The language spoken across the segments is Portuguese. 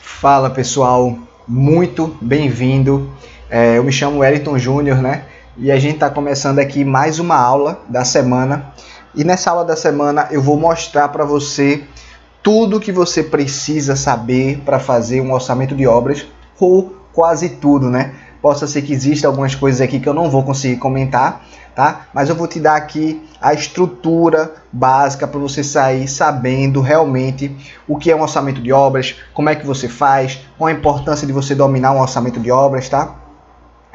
Fala pessoal, muito bem-vindo. Eu me chamo Wellington Júnior, né? E a gente está começando aqui mais uma aula da semana. E nessa aula da semana eu vou mostrar para você tudo que você precisa saber para fazer um orçamento de obras, ou quase tudo, né? Possa ser que existam algumas coisas aqui que eu não vou conseguir comentar, tá? Mas eu vou te dar aqui a estrutura básica para você sair sabendo realmente o que é um orçamento de obras, como é que você faz, qual a importância de você dominar um orçamento de obras, tá?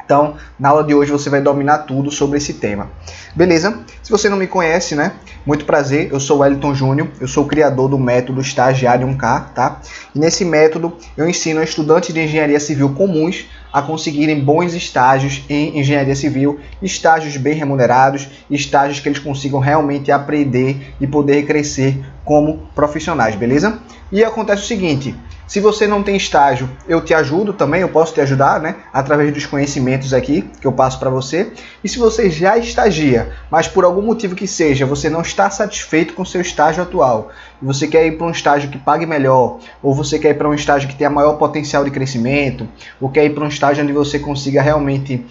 Então, na aula de hoje você vai dominar tudo sobre esse tema. Beleza? Se você não me conhece, né? Muito prazer, eu sou o Wellington Júnior, eu sou o criador do método Estagiário 1K, tá? E nesse método eu ensino a estudantes de engenharia civil comuns a conseguirem bons estágios em engenharia civil, estágios bem remunerados, estágios que eles consigam realmente aprender e poder crescer como profissionais, beleza? E acontece o seguinte, se você não tem estágio, eu te ajudo também, eu posso te ajudar, né? Através dos conhecimentos aqui que eu passo para você. E se você já estagia, mas por algum motivo que seja, você não está satisfeito com o seu estágio atual, e você quer ir para um estágio que pague melhor, ou você quer ir para um estágio que tenha maior potencial de crescimento, ou quer ir para um estágio onde você consiga realmente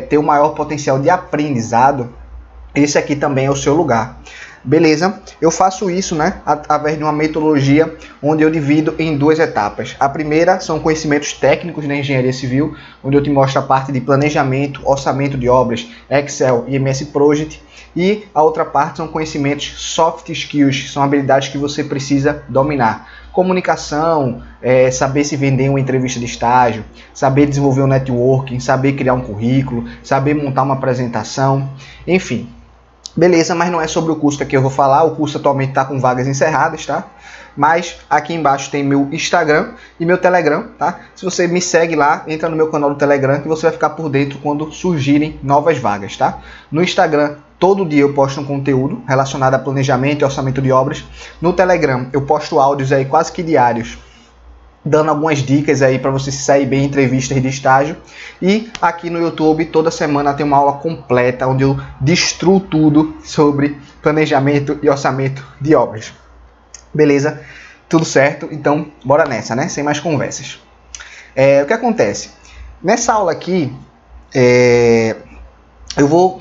ter o maior potencial de aprendizado, esse aqui também é o seu lugar. Beleza? Eu faço isso, né, através de uma metodologia onde eu divido em duas etapas. A primeira são conhecimentos técnicos na engenharia civil, onde eu te mostro a parte de planejamento, orçamento de obras, Excel e MS Project. E a outra parte são conhecimentos soft skills, que são habilidades que você precisa dominar. Comunicação, saber se vender em uma entrevista de estágio, saber desenvolver um networking, saber criar um currículo, saber montar uma apresentação, enfim. Beleza, mas não é sobre o curso que aqui eu vou falar, o curso atualmente está com vagas encerradas, tá? Mas aqui embaixo tem meu Instagram e meu Telegram, tá? Se você me segue lá, entra no meu canal do Telegram que você vai ficar por dentro quando surgirem novas vagas, tá? No Instagram, todo dia eu posto um conteúdo relacionado a planejamento e orçamento de obras. No Telegram, eu posto áudios aí quase que diários, dando algumas dicas aí para você se sair bem em entrevistas de estágio. E aqui no YouTube, toda semana tem uma aula completa, onde eu destruo tudo sobre planejamento e orçamento de obras. Beleza? Tudo certo? Então, bora nessa, né? Sem mais conversas. O que acontece? Nessa aula aqui, eu vou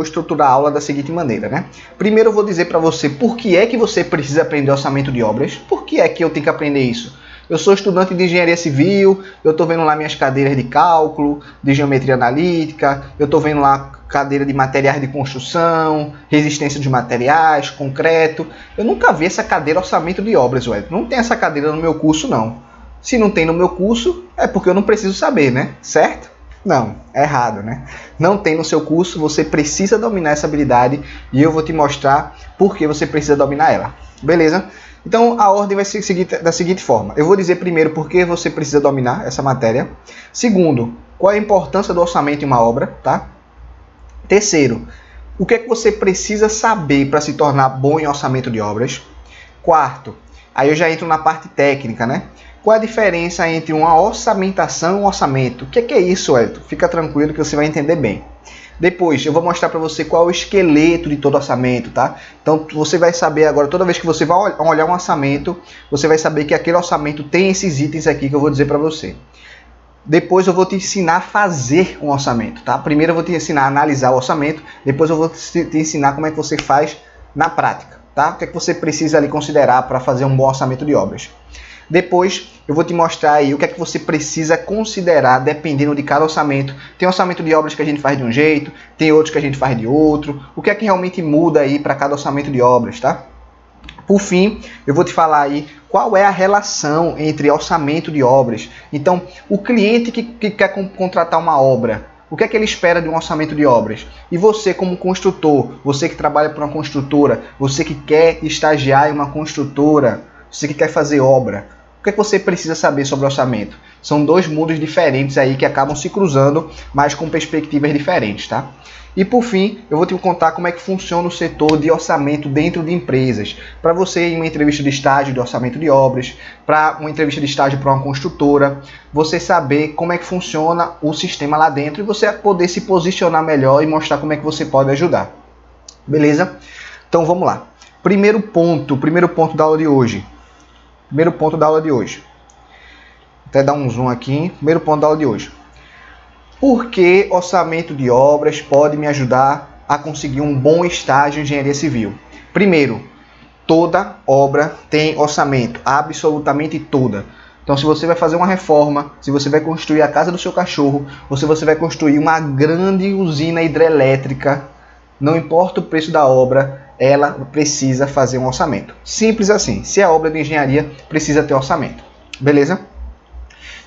estruturar a aula da seguinte maneira, né? Primeiro eu vou dizer para você por que é que você precisa aprender orçamento de obras. Por que é que eu tenho que aprender isso? Eu sou estudante de engenharia civil, eu estou vendo lá minhas cadeiras de cálculo, de geometria analítica, eu estou vendo lá cadeira de materiais de construção, resistência de materiais, concreto. Eu nunca vi essa cadeira orçamento de obras, ué. Não tem essa cadeira no meu curso, não. Se não tem no meu curso, é porque eu não preciso saber, né? Certo? Não, é errado, né? Não tem no seu curso, você precisa dominar essa habilidade e eu vou te mostrar por que você precisa dominar ela. Beleza? Então a ordem vai ser da seguinte forma. Eu vou dizer primeiro por que você precisa dominar essa matéria. Segundo, qual é a importância do orçamento em uma obra, tá? Terceiro, o que é que você precisa saber para se tornar bom em orçamento de obras. Quarto, aí eu já entro na parte técnica, né? Qual é a diferença entre uma orçamentação e um orçamento? O que é isso, Elton? Fica tranquilo que você vai entender bem. Depois, eu vou mostrar para você qual é o esqueleto de todo orçamento, tá? Então, você vai saber agora, toda vez que você vai olhar um orçamento, você vai saber que aquele orçamento tem esses itens aqui que eu vou dizer para você. Depois eu vou te ensinar a fazer um orçamento, tá? Primeiro eu vou te ensinar a analisar o orçamento, depois eu vou te ensinar como é que você faz na prática, tá? O que é que você precisa ali considerar para fazer um bom orçamento de obras. Depois eu vou te mostrar aí o que é que você precisa considerar dependendo de cada orçamento. Tem orçamento de obras que a gente faz de um jeito, tem outros que a gente faz de outro. O que é que realmente muda aí para cada orçamento de obras, tá? Por fim, eu vou te falar aí qual é a relação entre orçamento de obras. Então, o cliente que quer contratar uma obra, o que é que ele espera de um orçamento de obras? E você como construtor, você que trabalha para uma construtora, você que quer estagiar em uma construtora, você que quer fazer obra, o que é que você precisa saber sobre orçamento? São dois mundos diferentes aí que acabam se cruzando, mas com perspectivas diferentes, tá? E por fim, eu vou te contar como é que funciona o setor de orçamento dentro de empresas. Para você ir em uma entrevista de estágio de orçamento de obras, para uma entrevista de estágio para uma construtora, você saber como é que funciona o sistema lá dentro e você poder se posicionar melhor e mostrar como é que você pode ajudar. Beleza? Então vamos lá. Primeiro ponto da aula de hoje. até dar um zoom aqui. Primeiro ponto da aula de hoje. Por que orçamento de obras pode me ajudar a conseguir um bom estágio em engenharia civil? Primeiro, toda obra tem orçamento, absolutamente toda. Então, se você vai fazer uma reforma, se você vai construir a casa do seu cachorro, ou se você vai construir uma grande usina hidrelétrica, não importa o preço da obra, ela precisa fazer um orçamento. Simples assim. Se é obra de engenharia, precisa ter orçamento. Beleza?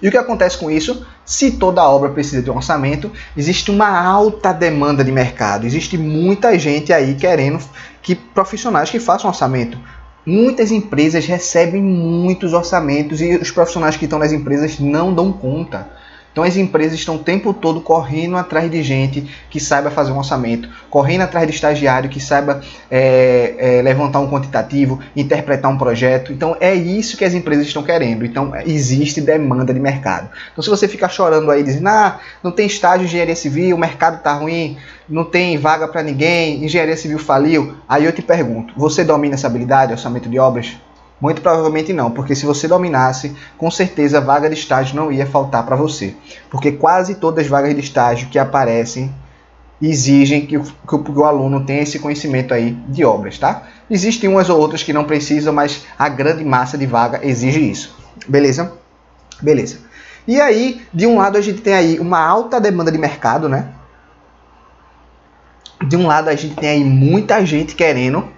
E o que acontece com isso? Se toda obra precisa de um orçamento, existe uma alta demanda de mercado. Existe muita gente aí querendo que profissionais que façam orçamento. Muitas empresas recebem muitos orçamentos e os profissionais que estão nas empresas não dão conta. Então as empresas estão o tempo todo correndo atrás de gente que saiba fazer um orçamento, correndo atrás de estagiário que saiba levantar um quantitativo, interpretar um projeto. Então é isso que as empresas estão querendo. Então existe demanda de mercado. Então se você ficar chorando aí dizendo, não tem estágio em engenharia civil, o mercado está ruim, não tem vaga para ninguém, engenharia civil faliu, aí eu te pergunto, você domina essa habilidade, orçamento de obras? Muito provavelmente não, porque se você dominasse, com certeza a vaga de estágio não ia faltar para você. Porque quase todas as vagas de estágio que aparecem exigem que o aluno tenha esse conhecimento aí de obras, tá? Existem umas ou outras que não precisam, mas a grande massa de vaga exige isso. Beleza? Beleza. E aí, de um lado a gente tem aí uma alta demanda de mercado, né? De um lado a gente tem aí muita gente querendo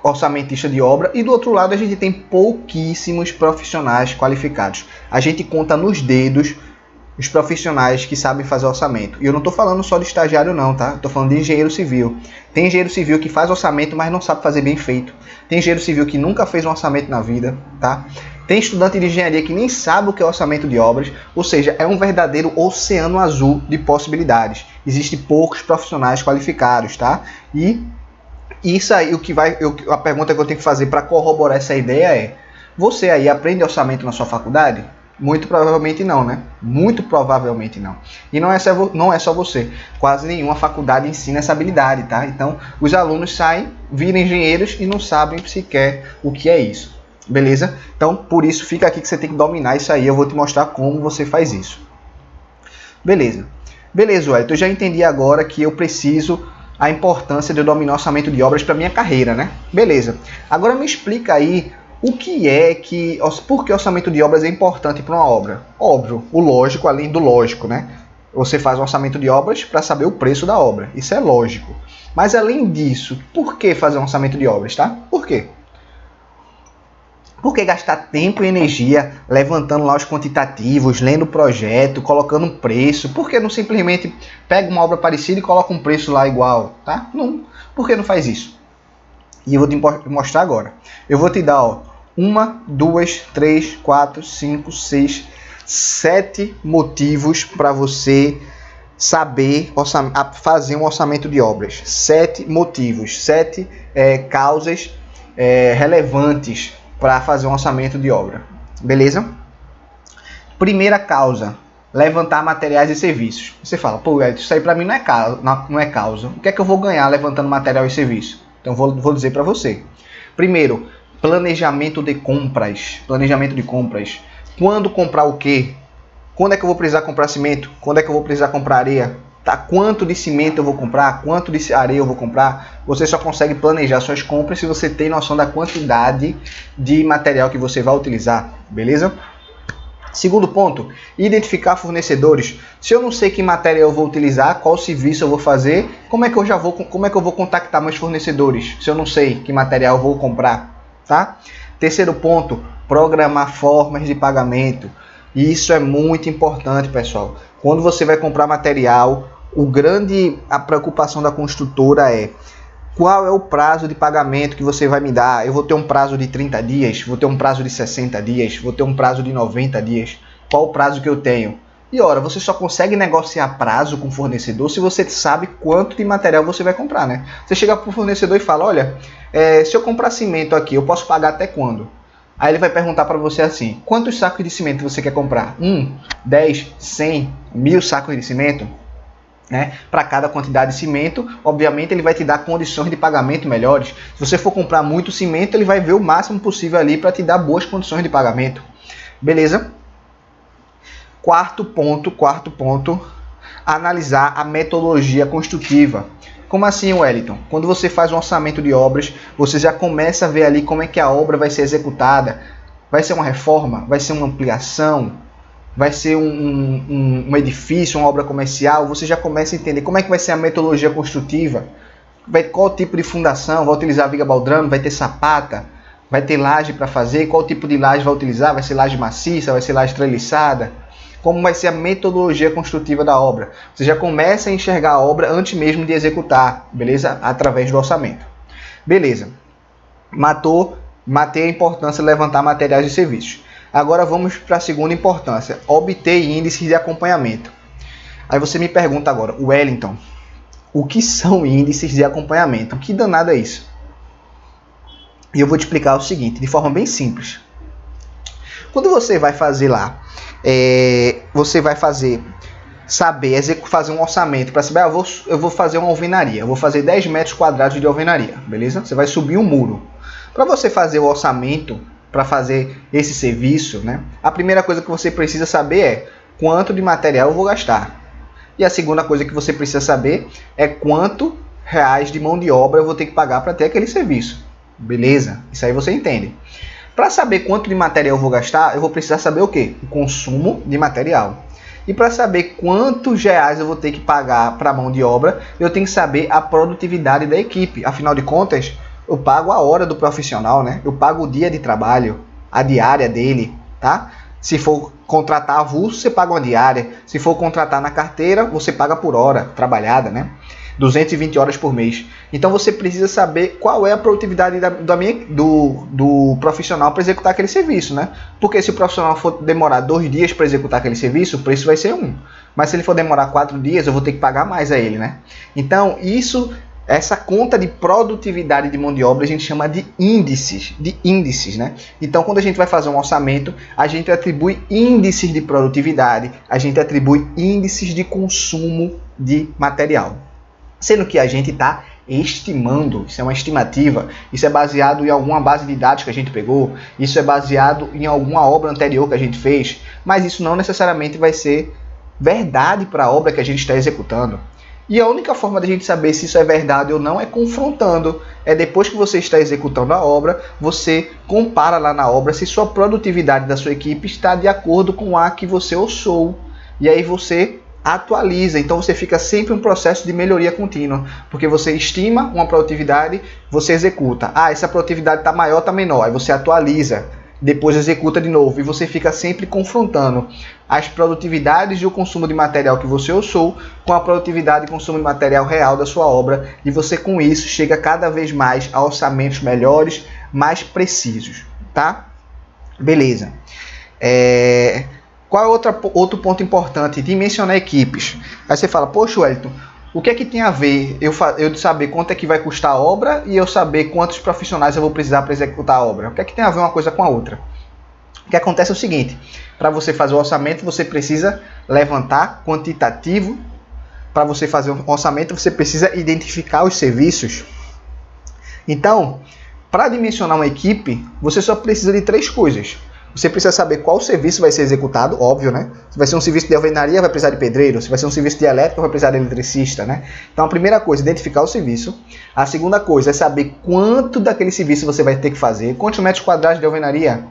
orçamentista de obra, e do outro lado a gente tem pouquíssimos profissionais qualificados. A gente conta nos dedos os profissionais que sabem fazer orçamento. E eu não estou falando só de estagiário não, tá? Estou falando de engenheiro civil. Tem engenheiro civil que faz orçamento, mas não sabe fazer bem feito. Tem engenheiro civil que nunca fez um orçamento na vida, tá? Tem estudante de engenharia que nem sabe o que é orçamento de obras, ou seja, é um verdadeiro oceano azul de possibilidades. Existem poucos profissionais qualificados, tá? E isso aí, a pergunta que eu tenho que fazer para corroborar essa ideia é: você aí aprende orçamento na sua faculdade? Muito provavelmente não, né? Muito provavelmente não. E não é só você. Quase nenhuma faculdade ensina essa habilidade, tá? Então, os alunos saem, viram engenheiros e não sabem sequer o que é isso. Beleza? Então, por isso, fica aqui que você tem que dominar isso aí. Eu vou te mostrar como você faz isso. Beleza. Beleza, Wellington. Eu já entendi agora que eu preciso a importância de eu dominar orçamento de obras para minha carreira, né? Beleza. Agora me explica aí por que orçamento de obras é importante para uma obra. Óbvio, o lógico além do lógico, né? Você faz um orçamento de obras para saber o preço da obra. Isso é lógico. Mas além disso, por que fazer um orçamento de obras, tá? Por quê? Por que gastar tempo e energia levantando lá os quantitativos, lendo o projeto, colocando um preço? Por que não simplesmente pega uma obra parecida e coloca um preço lá igual? Tá? Não. Por que não faz isso? E eu vou te mostrar agora. Eu vou te dar 1, 2, 3, 4, 5, 6, 7 motivos para você saber fazer um orçamento de obras. 7 motivos, 7 causas relevantes para fazer um orçamento de obra. Beleza? Primeira causa, levantar materiais e serviços. Você fala, pô, isso aí para mim não é causa. O que é que eu vou ganhar levantando material e serviço? Então vou dizer para você. Primeiro, planejamento de compras. Planejamento de compras. Quando comprar o quê? Quando é que eu vou precisar comprar cimento? Quando é que eu vou precisar comprar areia? Tá? Quanto de cimento eu vou comprar? Quanto de areia eu vou comprar? Você só consegue planejar suas compras se você tem noção da quantidade de material que você vai utilizar. Beleza? Segundo ponto, identificar fornecedores. Se eu não sei que material eu vou utilizar, qual serviço eu vou fazer, como é que eu vou contactar meus fornecedores? Se eu não sei que material eu vou comprar, tá? Terceiro ponto, programar formas de pagamento. Isso é muito importante, pessoal. Quando você vai comprar material, a preocupação da construtora é: qual é o prazo de pagamento que você vai me dar? Eu vou ter um prazo de 30 dias? Vou ter um prazo de 60 dias? Vou ter um prazo de 90 dias? Qual o prazo que eu tenho? E ora, você só consegue negociar prazo com o fornecedor se você sabe quanto de material você vai comprar, né? Você chega para o fornecedor e fala: olha, se eu comprar cimento aqui, eu posso pagar até quando? Aí ele vai perguntar para você assim: quantos sacos de cimento você quer comprar? 10, 100, 1000 sacos de cimento? Né? Para cada quantidade de cimento, obviamente ele vai te dar condições de pagamento melhores. Se você for comprar muito cimento, ele vai ver o máximo possível ali para te dar boas condições de pagamento. Beleza? Quarto ponto, analisar a metodologia construtiva. Como assim, Wellington? Quando você faz um orçamento de obras, você já começa a ver ali como é que a obra vai ser executada. Vai ser uma reforma? Vai ser uma ampliação? Vai ser um edifício, uma obra comercial? Você já começa a entender como é que vai ser a metodologia construtiva. Qual tipo de fundação? Vai utilizar viga baldrame? Vai ter sapata? Vai ter laje para fazer? Qual tipo de laje vai utilizar? Vai ser laje maciça? Vai ser laje treliçada? Como vai ser a metodologia construtiva da obra? Você já começa a enxergar a obra antes mesmo de executar, beleza? Através do orçamento. Beleza. Matei a importância de levantar materiais e serviços. Agora vamos para a segunda importância, obter índices de acompanhamento. Aí você me pergunta agora, Wellington, o que são índices de acompanhamento? Que danado é isso? E eu vou te explicar o seguinte, de forma bem simples. Quando você vai fazer lá, você vai fazer um orçamento para saber, eu vou fazer uma alvenaria, eu vou fazer 10 metros quadrados de alvenaria, beleza? Você vai subir um muro. Para você fazer o orçamento, para fazer esse serviço, né? A primeira coisa que você precisa saber é quanto de material eu vou gastar. E a segunda coisa que você precisa saber é quanto reais de mão de obra eu vou ter que pagar para ter aquele serviço. Beleza? Isso aí você entende. Para saber quanto de material eu vou gastar, eu vou precisar saber o quê? O consumo de material. E para saber quantos reais eu vou ter que pagar para a mão de obra, eu tenho que saber a produtividade da equipe. Afinal de contas, eu pago a hora do profissional, né? Eu pago o dia de trabalho, a diária dele, tá? Se for contratar avulso, você paga uma diária. Se for contratar na carteira, você paga por hora trabalhada, né? 220 horas por mês. Então você precisa saber qual é a produtividade do profissional para executar aquele serviço, né? Porque se o profissional for demorar 2 dias para executar aquele serviço, o preço vai ser 1. Mas se ele for demorar 4 dias, eu vou ter que pagar mais a ele, né? Então essa conta de produtividade de mão de obra a gente chama de índices, né? Então, quando a gente vai fazer um orçamento, a gente atribui índices de produtividade, a gente atribui índices de consumo de material. Sendo que a gente está estimando, isso é uma estimativa, isso é baseado em alguma base de dados que a gente pegou, isso é baseado em alguma obra anterior que a gente fez, mas isso não necessariamente vai ser verdade para a obra que a gente está executando. E a única forma de a gente saber se isso é verdade ou não é confrontando. É depois que você está executando a obra, você compara lá na obra se sua produtividade da sua equipe está de acordo com a que você orçou. E aí você atualiza. Então você fica sempre em um processo de melhoria contínua. Porque você estima uma produtividade, você executa. Essa produtividade está maior, está menor. Aí você atualiza. Depois executa de novo e você fica sempre confrontando as produtividades e o consumo de material que você orçou com a produtividade e consumo de material real da sua obra, e você com isso chega cada vez mais a orçamentos melhores, mais precisos, tá? Beleza. Qual é outro ponto importante? Dimensionar equipes. Aí você fala, poxa, Wellington, o que é que tem a ver eu saber quanto é que vai custar a obra e eu saber quantos profissionais eu vou precisar para executar a obra? O que é que tem a ver uma coisa com a outra? O que acontece é o seguinte, para você fazer o orçamento, você precisa levantar quantitativo. Para você fazer um orçamento, você precisa identificar os serviços. Então, para dimensionar uma equipe, você só precisa de 3 coisas. Você precisa saber qual serviço vai ser executado, óbvio, né? Se vai ser um serviço de alvenaria, vai precisar de pedreiro. Se vai ser um serviço de elétrica, vai precisar de eletricista, né? Então, a primeira coisa é identificar o serviço. A segunda coisa é saber quanto daquele serviço você vai ter que fazer. Quantos metros quadrados de alvenaria?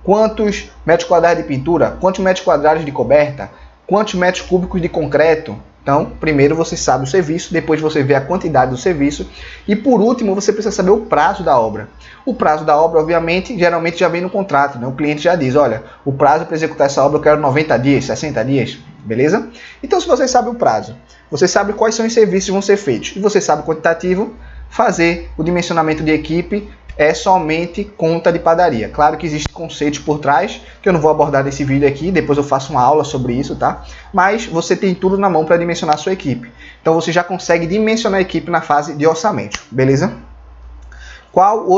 Quantos metros quadrados de pintura? Quantos metros quadrados de coberta? Quantos metros cúbicos de concreto? Então, primeiro você sabe o serviço, depois você vê a quantidade do serviço e, por último, você precisa saber o prazo da obra. O prazo da obra, obviamente, geralmente já vem no contrato, né? O cliente já diz, olha, o prazo para executar essa obra eu quero 90 dias, 60 dias, beleza? Então, se você sabe o prazo, você sabe quais são os serviços que vão ser feitos e você sabe o quantitativo, fazer o dimensionamento de equipe é somente conta de padaria. Claro que existem conceitos por trás, que eu não vou abordar nesse vídeo aqui, depois eu faço uma aula sobre isso, tá? Mas você tem tudo na mão para dimensionar a sua equipe. Então você já consegue dimensionar a equipe na fase de orçamento, beleza? Qual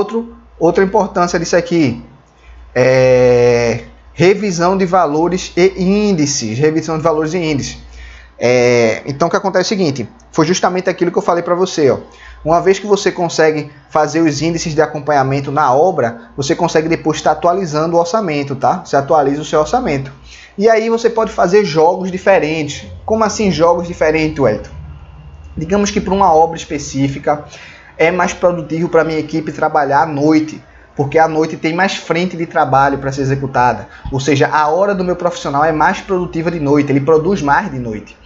outra importância disso aqui? Revisão de valores e índices. Revisão de valores e índices. Então o que acontece é o seguinte, foi justamente aquilo que eu falei para você, ó. Uma vez que você consegue fazer os índices de acompanhamento na obra, você consegue depois estar atualizando o orçamento, tá? Você atualiza o seu orçamento. E aí você pode fazer jogos diferentes. Como assim jogos diferentes, Wellington? Digamos que para uma obra específica é mais produtivo para a minha equipe trabalhar à noite, porque à noite tem mais frente de trabalho para ser executada. Ou seja, a hora do meu profissional é mais produtiva de noite, ele produz mais de noite.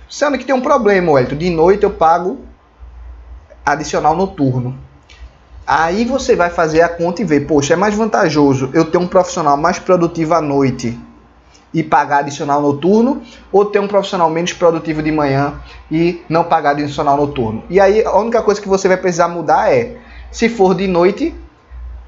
Sendo que tem um problema, Wellington, de noite eu pago adicional noturno. Aí você vai fazer a conta e ver, poxa, é mais vantajoso eu ter um profissional mais produtivo à noite e pagar adicional noturno, ou ter um profissional menos produtivo de manhã e não pagar adicional noturno. E aí a única coisa que você vai precisar mudar é, se for de noite,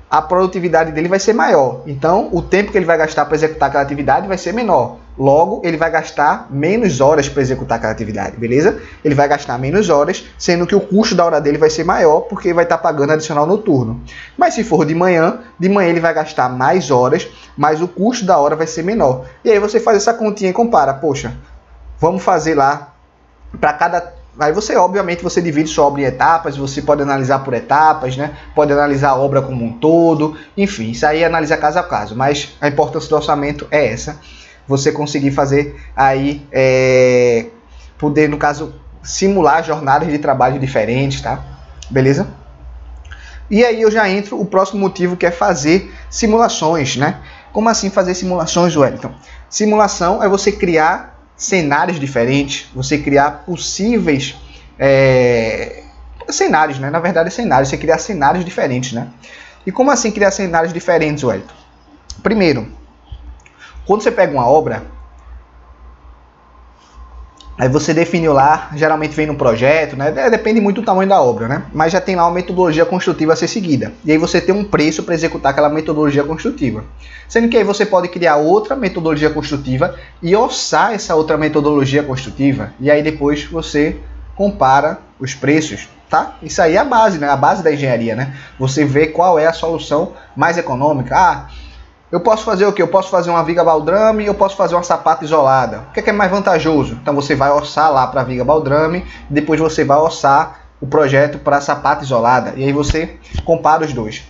a produtividade dele vai ser maior. Então, o tempo que ele vai gastar para executar aquela atividade vai ser menor. Logo, ele vai gastar menos horas para executar aquela atividade, beleza? Ele vai gastar menos horas, sendo que o custo da hora dele vai ser maior, porque ele vai estar pagando adicional noturno. Mas se for de manhã ele vai gastar mais horas, mas o custo da hora vai ser menor. E aí você faz essa continha e compara. Poxa, vamos fazer lá para cada... Aí você, obviamente, você divide sua obra em etapas, você pode analisar por etapas, né? Pode analisar a obra como um todo, enfim, isso aí analisa caso a caso, mas a importância do orçamento é essa, você conseguir fazer aí, poder, no caso, simular jornadas de trabalho diferentes, tá? Beleza? E aí eu já entro o próximo motivo, que é fazer simulações, né? Como assim fazer simulações, Wellington? Simulação é você criar cenários diferentes, você criar possíveis cenários, né? Na verdade, cenários, você criar cenários diferentes, né? E como assim criar cenários diferentes, Wellington? Primeiro, quando você pega uma obra, aí você definiu lá, geralmente vem no projeto, né? Depende muito do tamanho da obra, né? Mas já tem lá uma metodologia construtiva a ser seguida. E aí você tem um preço para executar aquela metodologia construtiva. Sendo que aí você pode criar outra metodologia construtiva e orçar essa outra metodologia construtiva. E aí depois você compara os preços, tá? Isso aí é a base, né? A base da engenharia, né? Você vê qual é a solução mais econômica. Eu posso fazer o quê? Eu posso fazer uma viga baldrame e eu posso fazer uma sapata isolada. O que é mais vantajoso? Então você vai orçar lá para a viga baldrame, depois você vai orçar o projeto para a sapata isolada. E aí você compara os dois.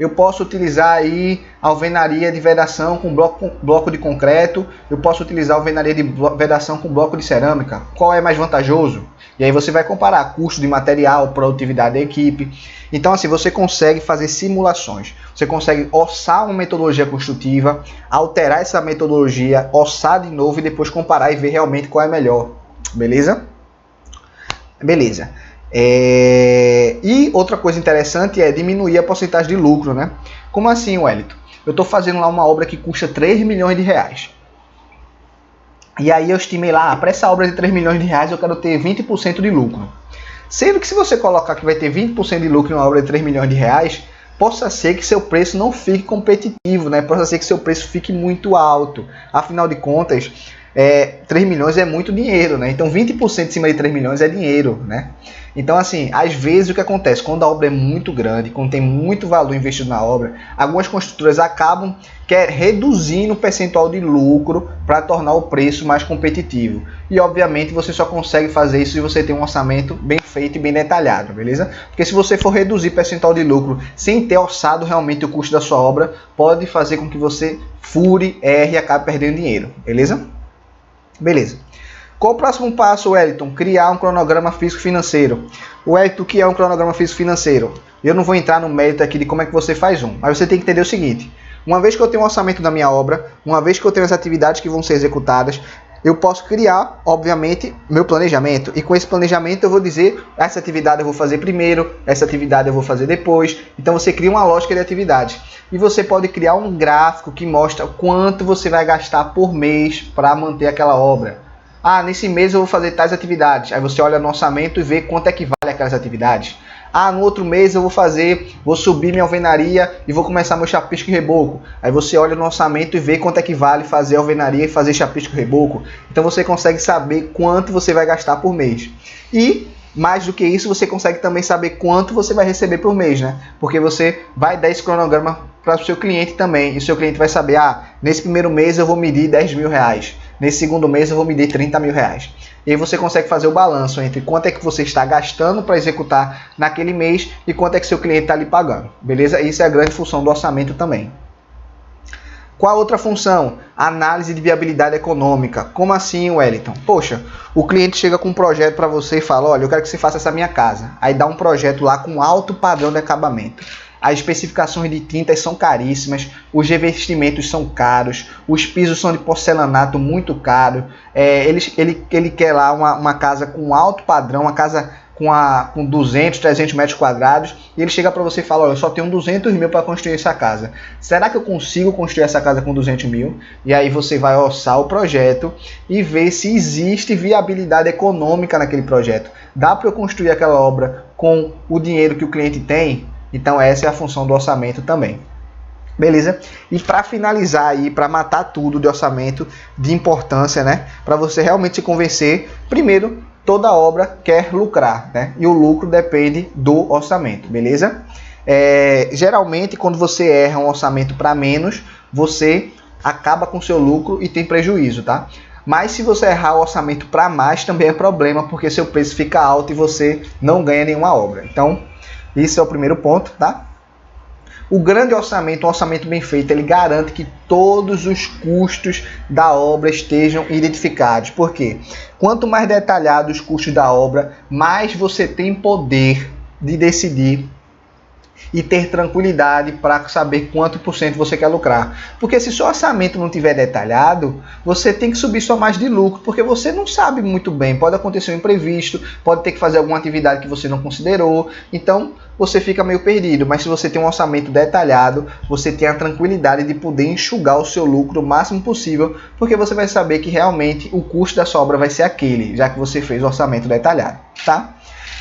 Eu posso utilizar aí alvenaria de vedação com bloco de concreto, eu posso utilizar alvenaria de vedação com bloco de cerâmica. Qual é mais vantajoso? E aí você vai comparar custo de material, produtividade da equipe. Então assim, você consegue fazer simulações, você consegue orçar uma metodologia construtiva, alterar essa metodologia, orçar de novo e depois comparar e ver realmente qual é melhor. Beleza? Beleza. E outra coisa interessante é diminuir a porcentagem de lucro, né? Como assim, Wellington? Eu estou fazendo lá uma obra que custa 3 milhões de reais. E aí eu estimei lá, para essa obra de 3 milhões de reais eu quero ter 20% de lucro. Sendo que se você colocar que vai ter 20% de lucro em uma obra de 3 milhões de reais, possa ser que seu preço não fique competitivo, né? Possa ser que seu preço fique muito alto. Afinal de contas, 3 milhões é muito dinheiro, né? Então 20% em cima de 3 milhões é dinheiro, né? Então assim, às vezes o que acontece, quando a obra é muito grande, quando tem muito valor investido na obra, algumas construtoras acabam reduzindo o percentual de lucro para tornar o preço mais competitivo. E obviamente você só consegue fazer isso se você tem um orçamento bem feito e bem detalhado, beleza? Porque se você for reduzir o percentual de lucro sem ter orçado realmente o custo da sua obra, pode fazer com que você fure, erre e acabe perdendo dinheiro, beleza? Beleza. Qual o próximo passo, Wellington? Criar um cronograma físico-financeiro. Wellington, o que é um cronograma físico-financeiro? Eu não vou entrar no mérito aqui de como é que você faz um, mas você tem que entender o seguinte. Uma vez que eu tenho um orçamento da minha obra, uma vez que eu tenho as atividades que vão ser executadas, eu posso criar, obviamente, meu planejamento. E com esse planejamento eu vou dizer, essa atividade eu vou fazer primeiro, essa atividade eu vou fazer depois. Então você cria uma lógica de atividades. E você pode criar um gráfico que mostra quanto você vai gastar por mês para manter aquela obra. Nesse mês eu vou fazer tais atividades. Aí você olha no orçamento e vê quanto é que vale aquelas atividades. No outro mês eu vou subir minha alvenaria e vou começar meu chapisco e reboco. Aí você olha no orçamento e vê quanto é que vale fazer alvenaria e fazer chapisco e reboco. Então você consegue saber quanto você vai gastar por mês. E mais do que isso, você consegue também saber quanto você vai receber por mês, né? Porque você vai dar esse cronograma para o seu cliente também. E o seu cliente vai saber, nesse primeiro mês eu vou medir 10 mil reais. Nesse segundo mês eu vou medir 30 mil reais. E aí você consegue fazer o balanço entre quanto é que você está gastando para executar naquele mês e quanto é que seu cliente está lhe pagando. Beleza? Isso é a grande função do orçamento também. Qual a outra função? Análise de viabilidade econômica. Como assim, Wellington? Poxa, o cliente chega com um projeto para você e fala, olha, eu quero que você faça essa minha casa. Aí dá um projeto lá com alto padrão de acabamento. As especificações de tintas são caríssimas, os revestimentos são caros, os pisos são de porcelanato muito caro. Ele quer lá uma casa com alto padrão, uma casa com 200, 300 metros quadrados, e ele chega para você e fala, olha, eu só tenho 200 mil para construir essa casa. Será que eu consigo construir essa casa com 200 mil? E aí você vai orçar o projeto e ver se existe viabilidade econômica naquele projeto. Dá para eu construir aquela obra com o dinheiro que o cliente tem? Então essa é a função do orçamento também. Beleza? E para finalizar aí, para matar tudo de orçamento, de importância, né? Para você realmente se convencer, primeiro, toda obra quer lucrar, né? E o lucro depende do orçamento, beleza? Geralmente, quando você erra um orçamento para menos, você acaba com seu lucro e tem prejuízo, tá? Mas se você errar o orçamento para mais, também é problema, porque seu preço fica alto e você não ganha nenhuma obra. Então, esse é o primeiro ponto, tá? O grande orçamento, um orçamento bem feito, ele garante que todos os custos da obra estejam identificados. Por quê? Quanto mais detalhados os custos da obra, mais você tem poder de decidir e ter tranquilidade para saber quanto por cento você quer lucrar. Porque se seu orçamento não estiver detalhado, você tem que subir sua margem de lucro, porque você não sabe muito bem. Pode acontecer um imprevisto, pode ter que fazer alguma atividade que você não considerou, então você fica meio perdido. Mas se você tem um orçamento detalhado, você tem a tranquilidade de poder enxugar o seu lucro o máximo possível, porque você vai saber que realmente o custo da sua obra vai ser aquele, já que você fez o orçamento detalhado, tá?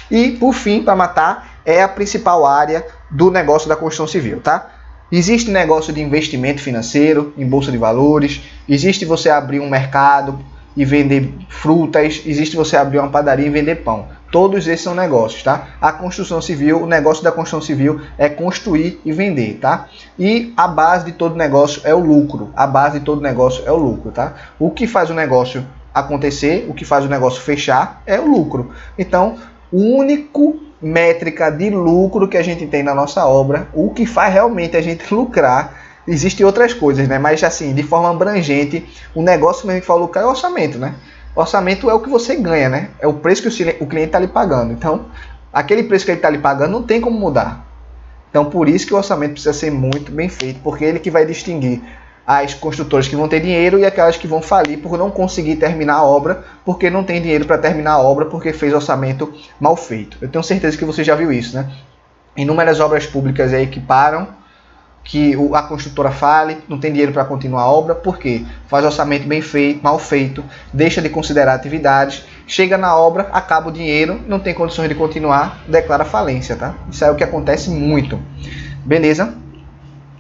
E por fim, para matar, é a principal área do negócio da construção civil, tá? Existe negócio de investimento financeiro em bolsa de valores, existe você abrir um mercado e vender frutas, existe você abrir uma padaria e vender pão. Todos esses são negócios, tá? A construção civil, o negócio da construção civil é construir e vender, tá? E a base de todo negócio é o lucro. A base de todo negócio é o lucro, tá? O que faz o negócio acontecer, o que faz o negócio fechar é o lucro. Então, o único métrica de lucro que a gente tem na nossa obra, o que faz realmente a gente lucrar, existem outras coisas, né? Mas assim, de forma abrangente, o negócio mesmo que faz lucrar é o orçamento, né? O orçamento é o que você ganha, né? É o preço que o cliente está lhe pagando. Então, aquele preço que ele está lhe pagando não tem como mudar. Então, por isso que o orçamento precisa ser muito bem feito, porque é ele que vai distinguir as construtoras que vão ter dinheiro e aquelas que vão falir por não conseguir terminar a obra, porque não tem dinheiro para terminar a obra, porque fez orçamento mal feito. Eu tenho certeza que você já viu isso, né? Inúmeras obras públicas aí que param, que a construtora fale, não tem dinheiro para continuar a obra, porque faz orçamento bem feito, mal feito, deixa de considerar atividades, chega na obra, acaba o dinheiro, não tem condições de continuar, declara falência, tá? Isso é o que acontece muito. Beleza?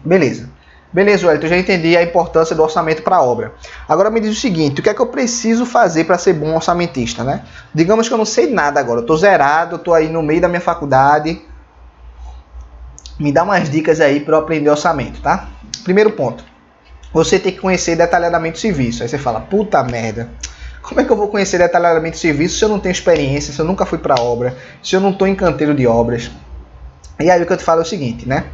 Beleza. Beleza, Wellington, eu já entendi a importância do orçamento para a obra. Agora me diz o seguinte, o que é que eu preciso fazer para ser bom orçamentista, né? Digamos que eu não sei nada agora, eu estou zerado, eu estou aí no meio da minha faculdade. Me dá umas dicas aí para eu aprender orçamento, tá? Primeiro ponto, você tem que conhecer detalhadamente o serviço. Aí você fala, puta merda, como é que eu vou conhecer detalhadamente o serviço se eu não tenho experiência, se eu nunca fui para obra, se eu não estou em canteiro de obras? E aí o que eu te falo é o seguinte, né?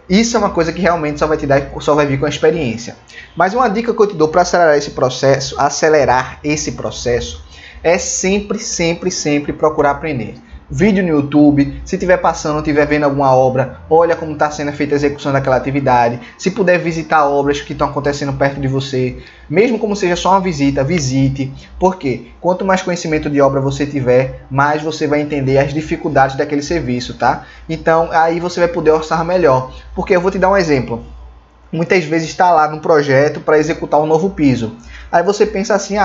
Isso é uma coisa que realmente só vai vir com a experiência. Mas uma dica que eu te dou para acelerar esse processo é sempre procurar aprender. Vídeo no YouTube, se estiver passando, estiver vendo alguma obra, olha como está sendo feita a execução daquela atividade. Se puder visitar obras que estão acontecendo perto de você, mesmo como seja só uma visita, visite. Por quê? Quanto mais conhecimento de obra você tiver, mais você vai entender as dificuldades daquele serviço, tá? Então, aí você vai poder orçar melhor. Porque eu vou te dar um exemplo. Muitas vezes está lá no projeto para executar um novo piso. Aí você pensa assim,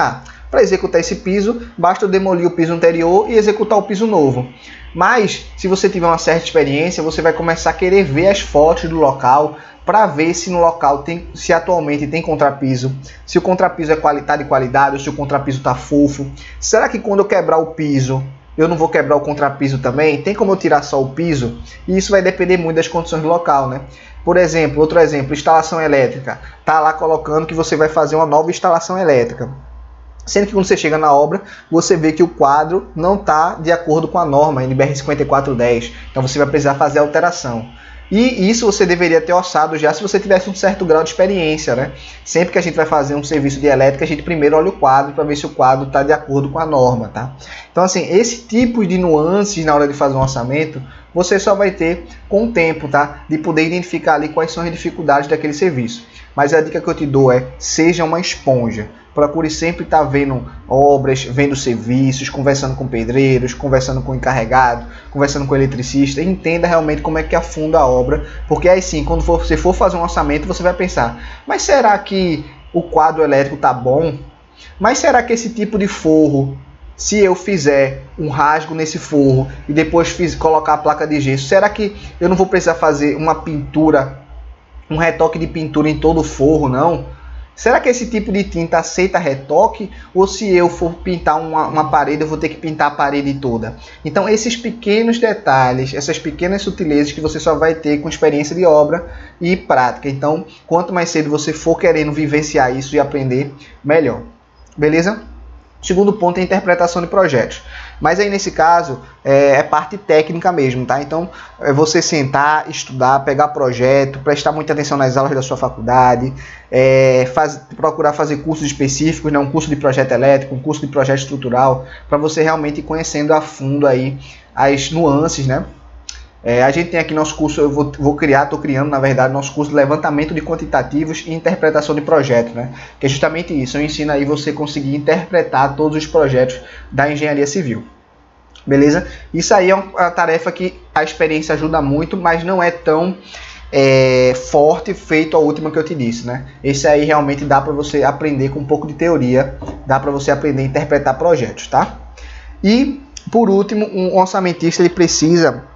para executar esse piso, basta eu demolir o piso anterior e executar o piso novo. Mas, se você tiver uma certa experiência, você vai começar a querer ver as fotos do local para ver se no local se atualmente tem contrapiso, se o contrapiso é qualidade, ou se o contrapiso está fofo. Será que quando eu quebrar o piso, eu não vou quebrar o contrapiso também? Tem como eu tirar só o piso? E isso vai depender muito das condições do local, né? Por exemplo, outro exemplo, instalação elétrica. Tá lá colocando que você vai fazer uma nova instalação elétrica. Sendo que quando você chega na obra, você vê que o quadro não está de acordo com a norma NBR 5410. Então você vai precisar fazer alteração. E isso você deveria ter orçado já se você tivesse um certo grau de experiência, né? Sempre que a gente vai fazer um serviço de elétrica, a gente primeiro olha o quadro para ver se o quadro está de acordo com a norma, tá? Então, assim, esse tipo de nuances na hora de fazer um orçamento, você só vai ter com o tempo, tá? De poder identificar ali quais são as dificuldades daquele serviço. Mas a dica que eu te dou é, seja uma esponja. Procure sempre estar vendo obras, vendo serviços, conversando com pedreiros, conversando com o encarregado, conversando com o eletricista. E entenda realmente como é que afunda a obra, porque aí sim, quando você for fazer um orçamento, você vai pensar, mas será que o quadro elétrico está bom? Mas será que esse tipo de forro, se eu fizer um rasgo nesse forro e depois colocar a placa de gesso, será que eu não vou precisar fazer uma pintura, um retoque de pintura em todo o forro, não? Será que esse tipo de tinta aceita retoque? Ou se eu for pintar uma parede, eu vou ter que pintar a parede toda? Então, esses pequenos detalhes, essas pequenas sutilezas que você só vai ter com experiência de obra e prática. Então, quanto mais cedo você for querendo vivenciar isso e aprender, melhor. Beleza? Segundo ponto é a interpretação de projetos. Mas aí nesse caso é parte técnica mesmo, tá? Então é você sentar, estudar, pegar projeto, prestar muita atenção nas aulas da sua faculdade, procurar fazer cursos específicos, né? Um curso de projeto elétrico, um curso de projeto estrutural, para você realmente ir conhecendo a fundo aí as nuances, né? A gente tem aqui nosso curso, estou criando, na verdade, nosso curso de levantamento de quantitativos e interpretação de projetos, né? Que é justamente isso, eu ensino aí você conseguir interpretar todos os projetos da engenharia civil. Beleza? Isso aí é uma tarefa que a experiência ajuda muito, mas não é tão forte feito a última que eu te disse, né? Esse aí realmente dá para você aprender com um pouco de teoria, dá para você aprender a interpretar projetos, tá? E, por último, um orçamentista ele precisa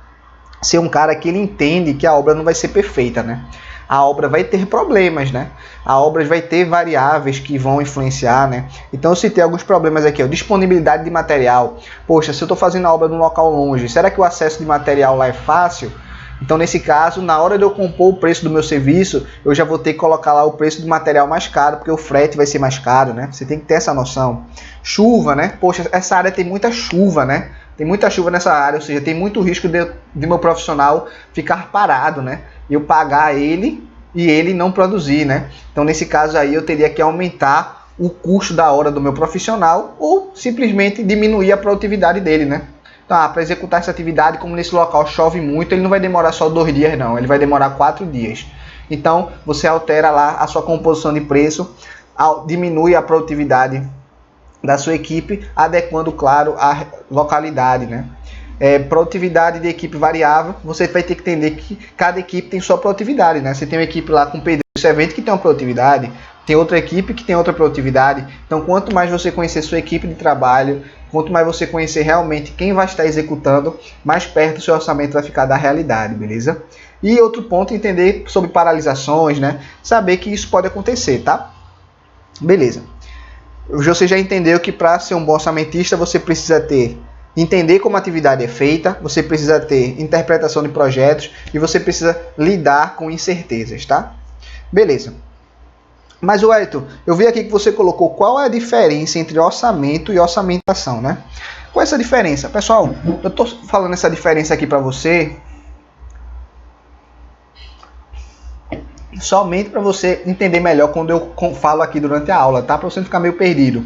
ser um cara que ele entende que a obra não vai ser perfeita, né? A obra vai ter problemas, né? A obra vai ter variáveis que vão influenciar, né? Então eu citei alguns problemas aqui, ó. Disponibilidade de material. Poxa, se eu estou fazendo a obra num local longe, será que o acesso de material lá é fácil? Então nesse caso, na hora de eu compor o preço do meu serviço, eu já vou ter que colocar lá o preço do material mais caro, porque o frete vai ser mais caro, né? Você tem que ter essa noção. Chuva, né? Poxa, essa área tem muita chuva, né? Tem muita chuva nessa área, ou seja, tem muito risco de meu profissional ficar parado, né? Eu pagar ele e ele não produzir, né? Então, nesse caso aí, eu teria que aumentar o custo da hora do meu profissional ou simplesmente diminuir a produtividade dele, né? Então, para executar essa atividade, como nesse local chove muito, ele não vai demorar só 2 dias, não. Ele vai demorar 4 dias. Então, você altera lá a sua composição de preço, diminui a produtividade da sua equipe, adequando, claro, a localidade, né? Produtividade de equipe variável, você vai ter que entender que cada equipe tem sua produtividade, né? Você tem uma equipe lá com pedreiro e servente que tem uma produtividade, tem outra equipe que tem outra produtividade. Então, quanto mais você conhecer sua equipe de trabalho, quanto mais você conhecer realmente quem vai estar executando, mais perto o seu orçamento vai ficar da realidade, beleza? E outro ponto, entender sobre paralisações, né? Saber que isso pode acontecer, tá? Beleza. Você já entendeu que para ser um bom orçamentista você precisa entender como a atividade é feita, você precisa ter interpretação de projetos e você precisa lidar com incertezas, tá? Beleza. Mas, Wellington, eu vi aqui que você colocou qual é a diferença entre orçamento e orçamentação, né? Qual é essa diferença? Pessoal, eu estou falando essa diferença aqui para você somente para você entender melhor quando eu falo aqui durante a aula, tá? Para você não ficar meio perdido.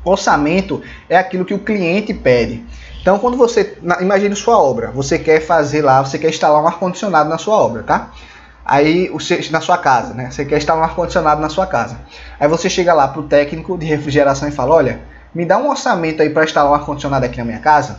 Orçamento é aquilo que o cliente pede. Então, quando você... Imagine sua obra. Você quer fazer lá, você quer instalar um ar-condicionado na sua obra, tá? Aí, na sua casa, né? Você quer instalar um ar-condicionado na sua casa. Aí você chega lá para o técnico de refrigeração e fala, olha, me dá um orçamento aí para instalar um ar-condicionado aqui na minha casa.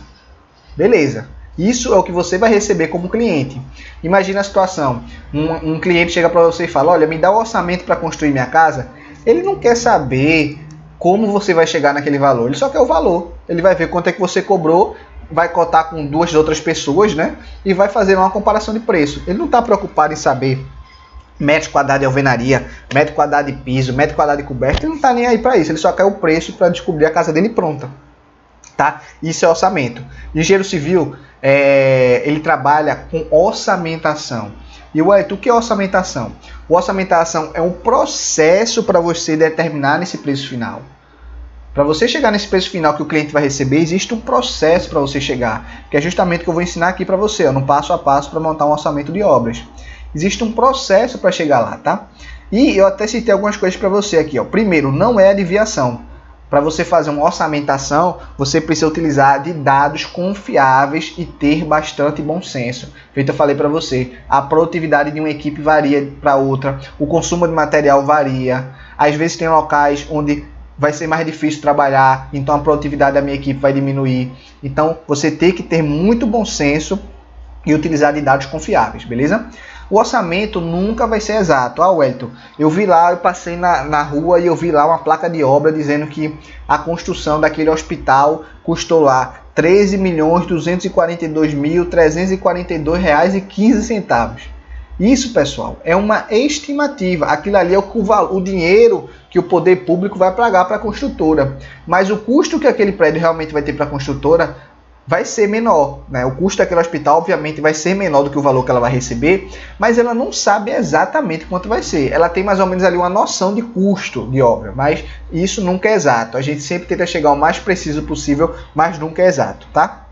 Beleza. Isso é o que você vai receber como cliente. Imagina a situação, um cliente chega para você e fala, olha, me dá o orçamento para construir minha casa. Ele não quer saber como você vai chegar naquele valor, ele só quer o valor. Ele vai ver quanto é que você cobrou, vai cotar com 2 outras pessoas, né? E vai fazer uma comparação de preço. Ele não está preocupado em saber metro quadrado de alvenaria, metro quadrado de piso, metro quadrado de coberta, ele não está nem aí para isso. Ele só quer o preço para descobrir a casa dele pronta. Tá? Isso é orçamento. O engenheiro civil, ele trabalha com orçamentação. E o que é orçamentação? O orçamentação é um processo para você determinar esse preço final. Para você chegar nesse preço final que o cliente vai receber, existe um processo para você chegar, que é justamente o que eu vou ensinar aqui para você, no passo a passo para montar um orçamento de obras. Existe um processo para chegar lá, tá? E eu até citei algumas coisas para você aqui, ó. Primeiro, não é adivinhação. Para você fazer uma orçamentação, você precisa utilizar de dados confiáveis e ter bastante bom senso. Feito eu falei para você, a produtividade de uma equipe varia para outra, o consumo de material varia. Às vezes tem locais onde vai ser mais difícil trabalhar, então a produtividade da minha equipe vai diminuir. Então você tem que ter muito bom senso e utilizar de dados confiáveis, beleza? O orçamento nunca vai ser exato. Wellington, eu vi lá, eu passei na rua e eu vi lá uma placa de obra dizendo que a construção daquele hospital custou lá R$13.242.342,15. Isso, pessoal, é uma estimativa. Aquilo ali é o dinheiro que o poder público vai pagar para a construtora. Mas o custo que aquele prédio realmente vai ter para a construtora vai ser menor, né? O custo daquele hospital, obviamente, vai ser menor do que o valor que ela vai receber, mas ela não sabe exatamente quanto vai ser. Ela tem mais ou menos ali uma noção de custo de obra, mas isso nunca é exato. A gente sempre tenta chegar o mais preciso possível, mas nunca é exato, tá?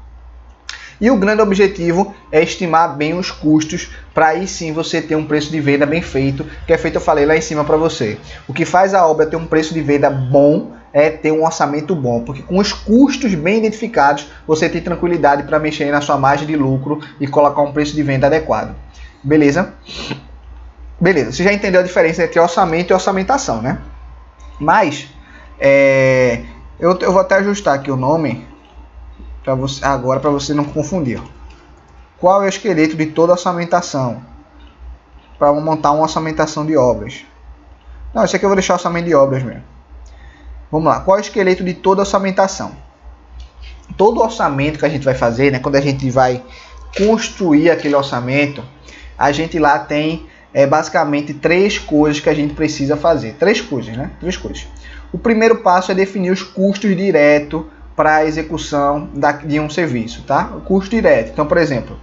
E o grande objetivo é estimar bem os custos para aí sim você ter um preço de venda bem feito, que é feito, eu falei lá em cima para você. O que faz a obra ter um preço de venda bom é ter um orçamento bom, porque com os custos bem identificados, você tem tranquilidade para mexer na sua margem de lucro e colocar um preço de venda adequado. Beleza? Beleza, você já entendeu a diferença entre orçamento e orçamentação, né? Mas, eu vou até ajustar aqui o nome para você, agora, para você não confundir. Qual é o esqueleto de toda orçamentação? Para montar uma orçamentação de obras. Não, isso aqui eu vou deixar orçamento de obras mesmo. Vamos lá, qual é o esqueleto de toda orçamentação? Todo orçamento que a gente vai fazer, né, quando a gente vai construir aquele orçamento, a gente lá tem basicamente três coisas que a gente precisa fazer. Três coisas, né? Três coisas. O primeiro passo é definir os custos diretos para a execução de um serviço, tá? O custo direto. Então, por exemplo,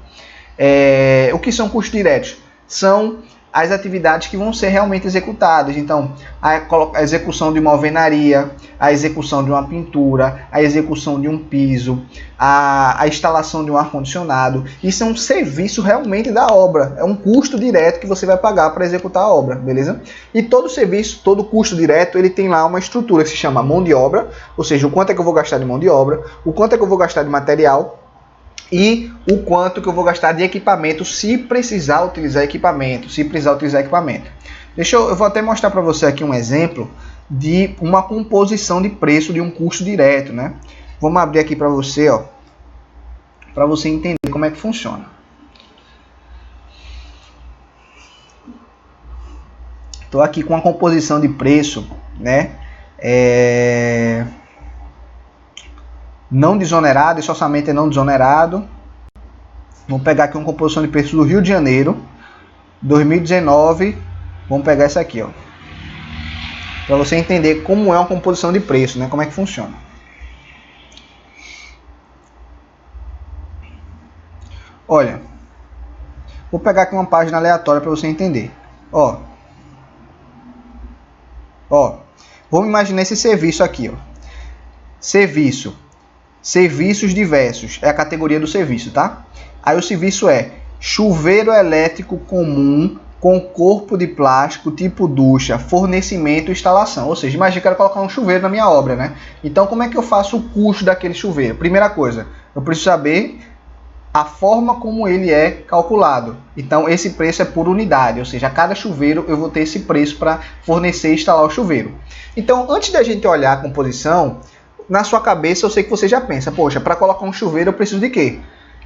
o que são custos diretos? São as atividades que vão ser realmente executadas. Então, a execução de uma alvenaria, a execução de uma pintura, a execução de um piso, a instalação de um ar-condicionado. Isso é um serviço realmente da obra. É um custo direto que você vai pagar para executar a obra, beleza? E todo serviço, todo custo direto, ele tem lá uma estrutura que se chama mão de obra, ou seja, o quanto é que eu vou gastar de mão de obra, o quanto é que eu vou gastar de material, e o quanto que eu vou gastar de equipamento se precisar utilizar equipamento. Eu vou até mostrar para você aqui um exemplo de uma composição de preço de um custo direto, né? Vamos abrir aqui para você, ó, para você entender como é que funciona. Estou aqui com uma composição de preço, né? Não desonerado, esse orçamento é não desonerado. Vamos pegar aqui uma composição de preço do Rio de Janeiro, 2019. Vamos pegar essa aqui, ó, para você entender como é uma composição de preço, né? Como é que funciona. Olha, vou pegar aqui uma página aleatória para você entender. Ó, vamos imaginar esse serviço aqui, ó. Serviços diversos é a categoria do serviço, tá? Aí o serviço é chuveiro elétrico comum com corpo de plástico tipo ducha, fornecimento e instalação. Ou seja, imagina que eu quero colocar um chuveiro na minha obra, né? Então como é que eu faço o custo daquele chuveiro? Primeira coisa, eu preciso saber a forma como ele é calculado. Então esse preço é por unidade, ou seja, a cada chuveiro eu vou ter esse preço para fornecer e instalar o chuveiro. Então antes da gente olhar a composição, na sua cabeça eu sei que você já pensa, poxa, para colocar um chuveiro eu preciso de quê?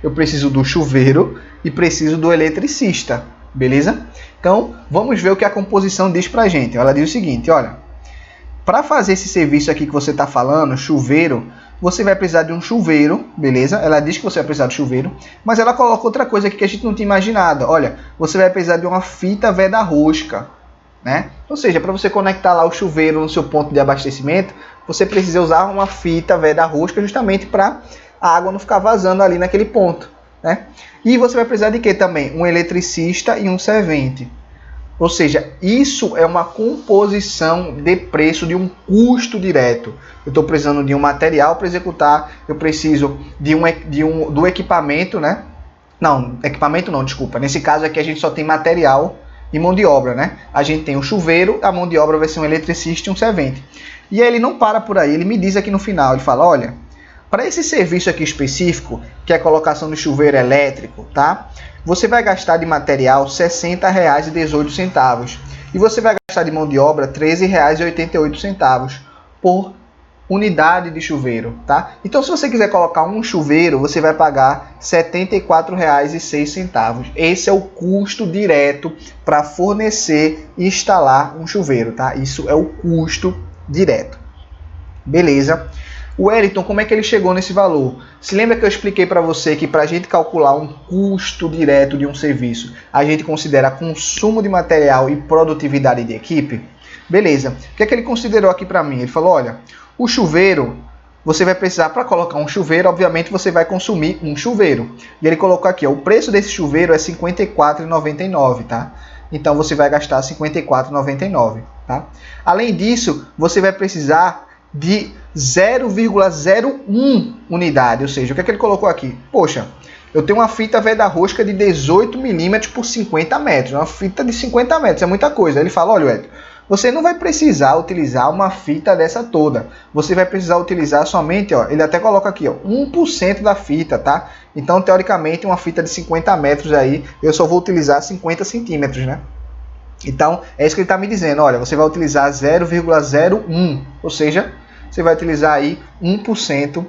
Eu preciso do chuveiro e preciso do eletricista, beleza? Então vamos ver o que a composição diz pra gente. Ela diz o seguinte, olha, para fazer esse serviço aqui que você está falando, chuveiro, você vai precisar de um chuveiro, beleza? Ela diz que você vai precisar de chuveiro, mas ela coloca outra coisa aqui que a gente não tinha imaginado. Olha, você vai precisar de uma fita veda-rosca, né? Ou seja, para você conectar lá o chuveiro no seu ponto de abastecimento, você precisa usar uma fita veda-rosca justamente para a água não ficar vazando ali naquele ponto. né? E você vai precisar de quê também? Um eletricista e um servente. Ou seja, isso é uma composição de preço de um custo direto. Eu estou precisando de um material para executar, eu preciso do equipamento, né? Não, equipamento não, desculpa. Nesse caso aqui a gente só tem material e mão de obra, né? A gente tem um chuveiro, a mão de obra vai ser um eletricista e um servente. E aí ele não para por aí, ele me diz aqui no final, ele fala, olha, para esse serviço aqui específico, que é a colocação do chuveiro elétrico, tá? Você vai gastar de material R$ 60,18 e você vai gastar de mão de obra R$ 13,88 por unidade de chuveiro, tá? Então, se você quiser colocar um chuveiro, você vai pagar R$ 74,06. Esse é o custo direto para fornecer e instalar um chuveiro, tá? Isso é o custo direto. Beleza? O Wellington, como é que ele chegou nesse valor? Se lembra que eu expliquei para você que para a gente calcular um custo direto de um serviço, a gente considera consumo de material e produtividade de equipe? Beleza. O que é que ele considerou aqui para mim? Ele falou, olha, o chuveiro, você vai precisar, para colocar um chuveiro, obviamente você vai consumir um chuveiro. E ele colocou aqui, ó, o preço desse chuveiro é R$ 54,99, tá? Então você vai gastar R$ 54,99, tá? Além disso, você vai precisar de 0,01 unidade, ou seja, o que é que ele colocou aqui? Poxa, eu tenho uma fita veda-rosca de 18 milímetros por 50 metros, uma fita de 50 metros, é muita coisa. Ele fala, olha, Edson, você não vai precisar utilizar uma fita dessa toda, você vai precisar utilizar somente, ó, ele até coloca aqui, ó, 1% da fita, tá? Então, teoricamente, uma fita de 50 metros aí, eu só vou utilizar 50 centímetros, né? Então, é isso que ele está me dizendo, olha, você vai utilizar 0,01, ou seja, você vai utilizar aí 1%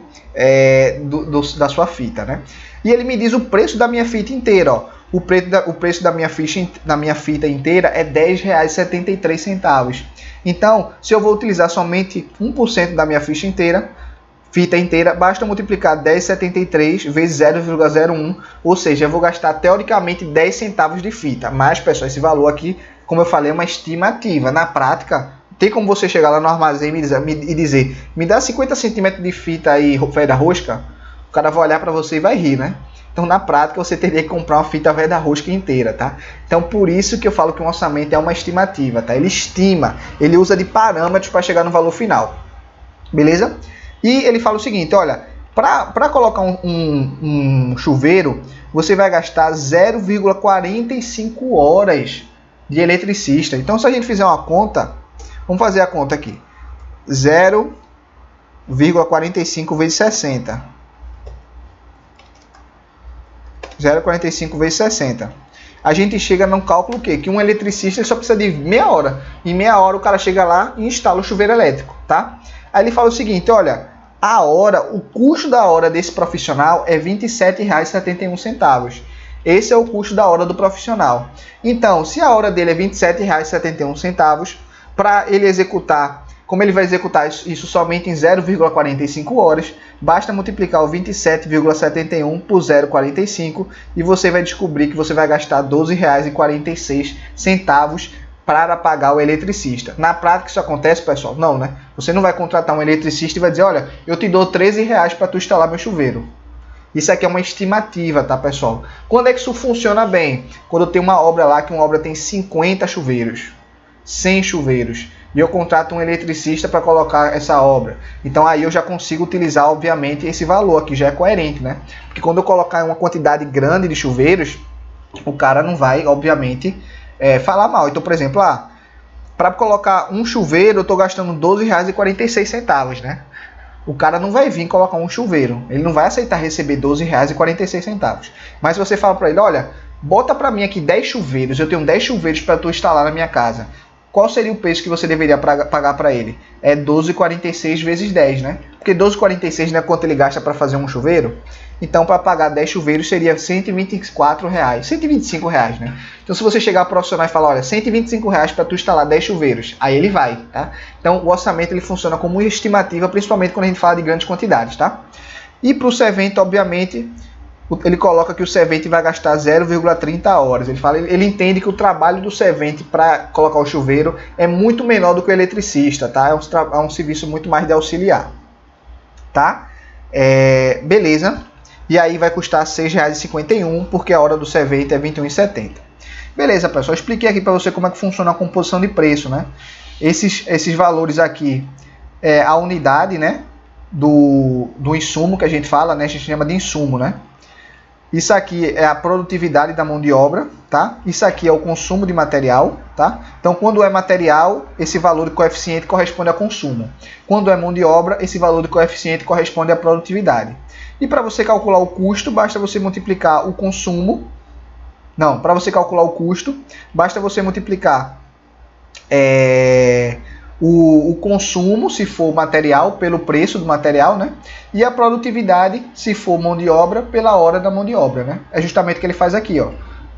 da sua fita, né? E ele me diz o preço da minha fita inteira, ó. O preço da minha fita inteira é R$ 10,73. Então, se eu vou utilizar somente 1% da minha fita inteira, basta multiplicar 10,73 vezes 0,01, ou seja, eu vou gastar teoricamente 10 centavos de fita. Mas, pessoal, esse valor aqui, como eu falei, é uma estimativa. Na prática, tem como você chegar lá no armazém e dizer, me dá 50 centímetros de fita aí, veda-rosca? O cara vai olhar para você e vai rir, né? Então, na prática, você teria que comprar uma fita veda-rosca inteira, tá? Então, por isso que eu falo que um orçamento é uma estimativa, tá? Ele estima, ele usa de parâmetros para chegar no valor final. Beleza? E ele fala o seguinte, olha, para colocar um chuveiro, você vai gastar 0,45 horas de eletricista. Então, se a gente fizer uma conta, vamos fazer a conta aqui. 0,45 vezes 60. 0,45 vezes 60. A gente chega num cálculo que um eletricista só precisa de meia hora. Em meia hora o cara chega lá e instala o chuveiro elétrico, tá? Aí ele fala o seguinte, olha, o custo da hora desse profissional é R$ 27,71. Esse é o custo da hora do profissional. Então, se a hora dele é R$ 27,71, para ele executar, como ele vai executar isso somente em 0,45 horas, basta multiplicar o 27,71 por 0,45 e você vai descobrir que você vai gastar R$ 12,46 para pagar o eletricista. Na prática isso acontece, pessoal? Não, né? Você não vai contratar um eletricista e vai dizer, olha, eu te dou R$ 13 para tu instalar meu chuveiro. Isso aqui é uma estimativa, tá, pessoal? Quando é que isso funciona bem? Quando eu tenho uma obra lá, que uma obra tem 50 chuveiros, 100 chuveiros, e eu contrato um eletricista para colocar essa obra. Então aí eu já consigo utilizar, obviamente, esse valor aqui, já é coerente, né? Porque quando eu colocar uma quantidade grande de chuveiros, o cara não vai, obviamente, falar mal. Então, por exemplo, para colocar um chuveiro eu estou gastando R$ 12,46, né? O cara não vai vir colocar um chuveiro, ele não vai aceitar receber R$ 12,46. Mas se você fala para ele, olha, bota para mim aqui 10 chuveiros, eu tenho 10 chuveiros para tu instalar na minha casa. Qual seria o preço que você deveria pagar para ele? É 12,46 vezes 10, né? Porque 12,46 não é quanto ele gasta para fazer um chuveiro? Então, para pagar 10 chuveiros seria R$ 124, R$ 125, né? Então, se você chegar ao profissional e falar, olha, R$ 125 para tu instalar 10 chuveiros, aí ele vai, tá? Então, o orçamento ele funciona como uma estimativa, principalmente quando a gente fala de grandes quantidades, tá? E para o servente, obviamente, ele coloca que o servente vai gastar 0,30 horas. Ele entende que o trabalho do servente para colocar o chuveiro é muito menor do que o eletricista, tá? É um serviço muito mais de auxiliar, tá? Beleza. E aí vai custar R$ 6,51, porque a hora do servente é R$ 21,70. Beleza, pessoal, eu expliquei aqui para você como é que funciona a composição de preço, né? Esses valores aqui é a unidade, né, do insumo que a gente fala, né? A gente chama de insumo, né? Isso aqui é a produtividade da mão de obra, tá? Isso aqui é o consumo de material, tá? Então, quando é material, esse valor de coeficiente corresponde a consumo. Quando é mão de obra, esse valor de coeficiente corresponde à produtividade. E para você calcular o custo, basta você multiplicar o consumo. Não, para você calcular o custo, basta você multiplicar o consumo, se for material, pelo preço do material, né? E a produtividade, se for mão de obra, pela hora da mão de obra, né? É justamente o que ele faz aqui, ó.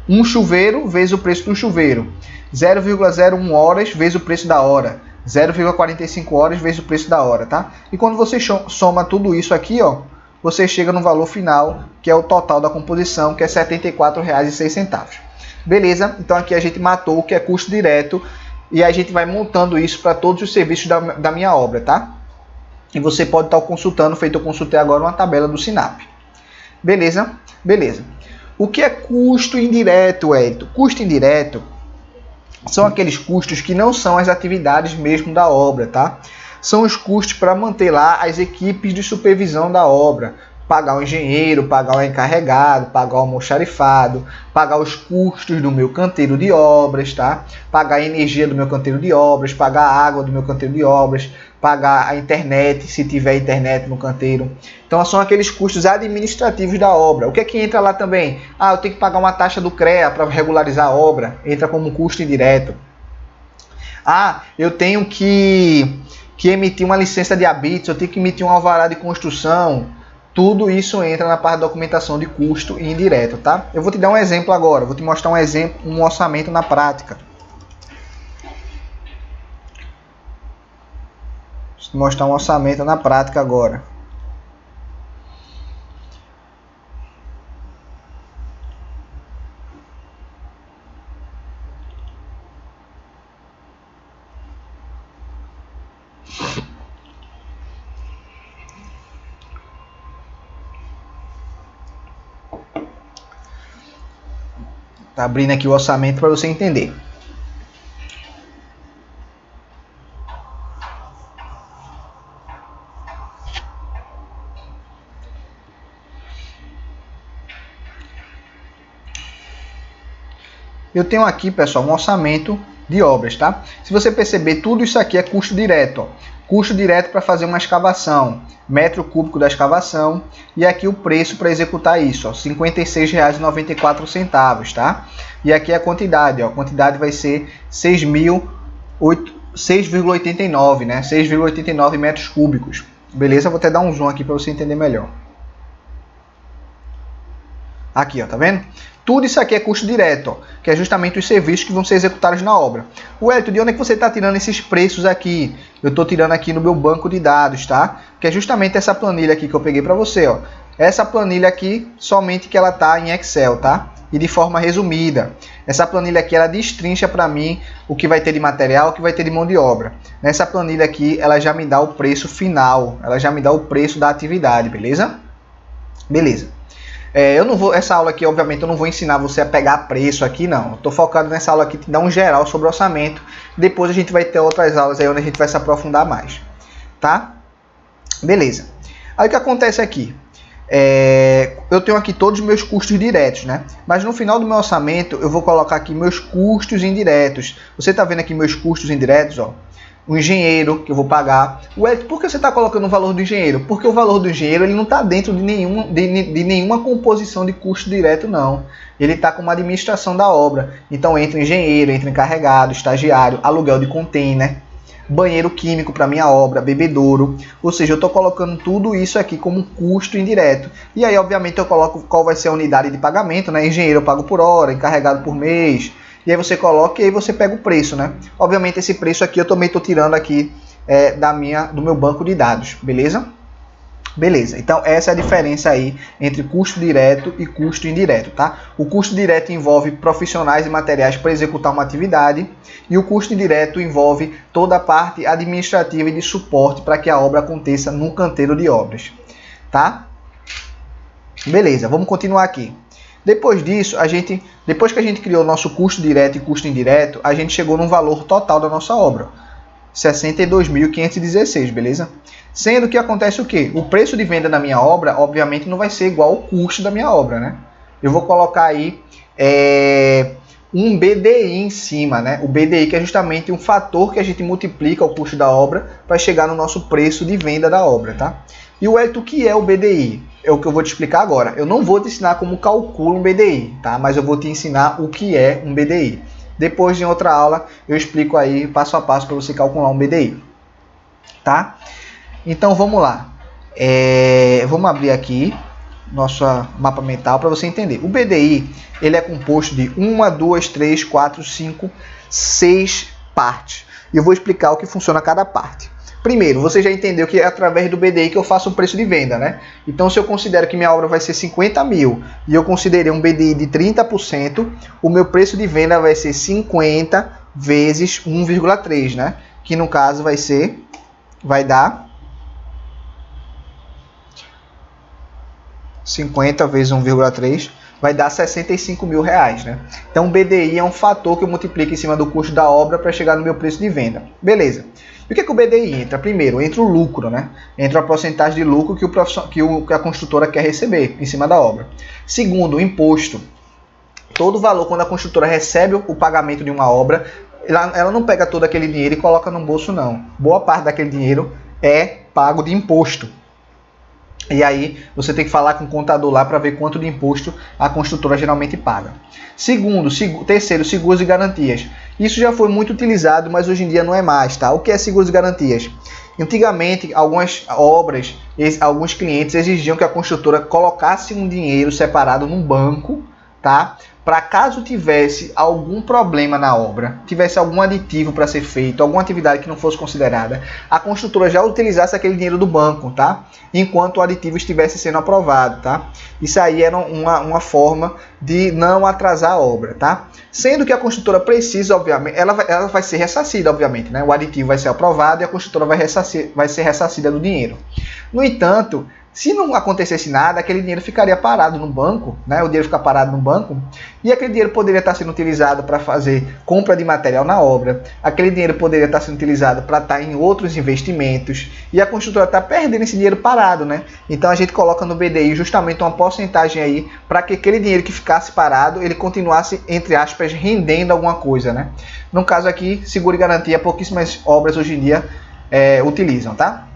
Um chuveiro vezes o preço do chuveiro. 0,01 horas vezes o preço da hora. 0,45 horas vezes o preço da hora, tá? E quando você soma tudo isso aqui, ó, você chega no valor final, que é o total da composição, que é R$ 74,06. Beleza? Então aqui a gente matou o que é custo direto e a gente vai montando isso para todos os serviços da minha obra, tá? E você pode estar consultando, feito eu consultei agora, uma tabela do Sinap. Beleza? Beleza. O que é custo indireto, Hélito? Custo indireto são aqueles custos que não são as atividades mesmo da obra, tá? São os custos para manter lá as equipes de supervisão da obra. Pagar o engenheiro, pagar o encarregado, pagar o almoxarifado, pagar os custos do meu canteiro de obras, tá? Pagar a energia do meu canteiro de obras, pagar a água do meu canteiro de obras, pagar a internet, se tiver internet no canteiro. Então, são aqueles custos administrativos da obra. O que é que entra lá também? Ah, eu tenho que pagar uma taxa do CREA para regularizar a obra. Entra como custo indireto. Ah, eu tenho que emitir uma licença de habitos, eu tenho que emitir um alvará de construção. Tudo isso entra na parte da documentação de custo indireto, tá? Eu vou te dar um exemplo agora, vou te mostrar um exemplo, um orçamento na prática. Vou te mostrar um orçamento na prática agora. Tá abrindo aqui o orçamento para você entender. Eu tenho aqui, pessoal, um orçamento de obras, tá? Se você perceber, tudo isso aqui é custo direto, ó. Custo direto para fazer uma escavação, metro cúbico da escavação, e aqui o preço para executar isso, ó, R$ 56,94, tá? E aqui a quantidade, ó, a quantidade vai ser 6,89, né? 6,89 metros cúbicos. Beleza? Vou até dar um zoom aqui para você entender melhor. Aqui, ó, tá vendo? Tudo isso aqui é custo direto, ó, que é justamente os serviços que vão ser executados na obra. Wellington, de onde é que você está tirando esses preços aqui? Eu estou tirando aqui no meu banco de dados, tá? Que é justamente essa planilha aqui que eu peguei para você, ó. Essa planilha aqui, somente que ela tá em Excel, tá? E de forma resumida. Essa planilha aqui, ela destrincha para mim o que vai ter de material, o que vai ter de mão de obra. Nessa planilha aqui, ela já me dá o preço final, ela já me dá o preço da atividade, beleza? Beleza. Eu não vou, essa aula aqui, obviamente, eu não vou ensinar você a pegar preço aqui, não. Estou focado nessa aula aqui, te dar um geral sobre orçamento. Depois a gente vai ter outras aulas aí onde a gente vai se aprofundar mais, tá? Beleza. Aí o que acontece aqui? Eu tenho aqui todos os meus custos diretos, né? Mas no final do meu orçamento, eu vou colocar aqui meus custos indiretos. Você está vendo aqui meus custos indiretos, ó? O engenheiro que eu vou pagar. Por que você está colocando o valor do engenheiro? Porque o valor do engenheiro ele não está dentro de nenhuma composição de custo direto, não. Ele está como administração da obra. Então entra engenheiro, entra encarregado, estagiário, aluguel de container, banheiro químico para minha obra, bebedouro. Ou seja, eu estou colocando tudo isso aqui como custo indireto. E aí, obviamente, eu coloco qual vai ser a unidade de pagamento, né? Engenheiro eu pago por hora, encarregado por mês. E aí você coloca e aí você pega o preço, né? Obviamente esse preço aqui eu também estou tirando aqui do meu banco de dados, beleza? Beleza, então essa é a diferença aí entre custo direto e custo indireto, tá? O custo direto envolve profissionais e materiais para executar uma atividade e o custo indireto envolve toda a parte administrativa e de suporte para que a obra aconteça no canteiro de obras, tá? Beleza, vamos continuar aqui. Depois disso, depois que a gente criou nosso custo direto e custo indireto, a gente chegou no valor total da nossa obra. 62.516, beleza? Sendo que acontece o quê? O preço de venda da minha obra, obviamente, não vai ser igual ao custo da minha obra, né? Eu vou colocar aí um BDI em cima, né? O BDI que é justamente um fator que a gente multiplica o custo da obra para chegar no nosso preço de venda da obra, tá? E o que é o BDI? É o que eu vou te explicar agora. Eu não vou te ensinar como calcula um BDI, tá? Mas eu vou te ensinar o que é um BDI. Depois, em outra aula, eu explico aí passo a passo para você calcular um BDI, tá? Então, vamos lá. Vamos abrir aqui nosso mapa mental para você entender. O BDI, ele é composto de 1, 2, 3, 4, 5, 6 partes. E eu vou explicar o que funciona cada parte. Primeiro, você já entendeu que é através do BDI que eu faço o preço de venda, né? Então, se eu considero que minha obra vai ser 50 mil e eu considerei um BDI de 30%, o meu preço de venda vai ser 50 vezes 1,3, né? Que no caso vai dar 50 vezes 1,3, vai dar 65 mil reais, né? Então, o BDI é um fator que eu multiplico em cima do custo da obra para chegar no meu preço de venda. Beleza. E o que é que o BDI entra? Primeiro, entra o lucro, né? Entra a porcentagem de lucro que a construtora quer receber em cima da obra. Segundo, o imposto. Todo valor, quando a construtora recebe o pagamento de uma obra, ela não pega todo aquele dinheiro e coloca no bolso, não. Boa parte daquele dinheiro é pago de imposto. E aí você tem que falar com o contador lá para ver quanto de imposto a construtora geralmente paga. Terceiro, seguros e garantias. Isso já foi muito utilizado, mas hoje em dia não é mais, tá? O que é seguros e garantias? Antigamente, algumas obras, alguns clientes exigiam que a construtora colocasse um dinheiro separado num banco, tá? Para caso tivesse algum problema na obra, tivesse algum aditivo para ser feito, alguma atividade que não fosse considerada, a construtora já utilizasse aquele dinheiro do banco, tá? Enquanto o aditivo estivesse sendo aprovado, tá? Isso aí era uma forma de não atrasar a obra, tá? Sendo que a construtora precisa, obviamente, ela vai ser ressarcida, obviamente, né? O aditivo vai ser aprovado e a construtora vai ser ressarcida do dinheiro. No entanto, se não acontecesse nada, aquele dinheiro ficaria parado no banco, né? O dinheiro fica parado no banco e aquele dinheiro poderia estar sendo utilizado para fazer compra de material na obra, aquele dinheiro poderia estar sendo utilizado para estar em outros investimentos e a construtora está perdendo esse dinheiro parado, né? Então a gente coloca no BDI justamente uma porcentagem aí para que aquele dinheiro que ficasse parado, ele continuasse, entre aspas, rendendo alguma coisa, né? No caso aqui, seguro e garantia, pouquíssimas obras hoje em dia utilizam, tá?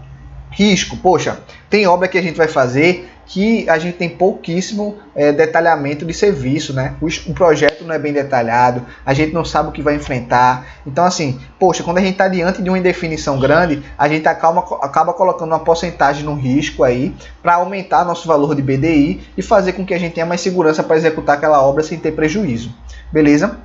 Risco, poxa, tem obra que a gente vai fazer que a gente tem pouquíssimo detalhamento de serviço, né? O projeto não é bem detalhado, a gente não sabe o que vai enfrentar. Então, assim, poxa, quando a gente está diante de uma indefinição grande, a gente acaba colocando uma porcentagem no risco aí para aumentar nosso valor de BDI e fazer com que a gente tenha mais segurança para executar aquela obra sem ter prejuízo. Beleza?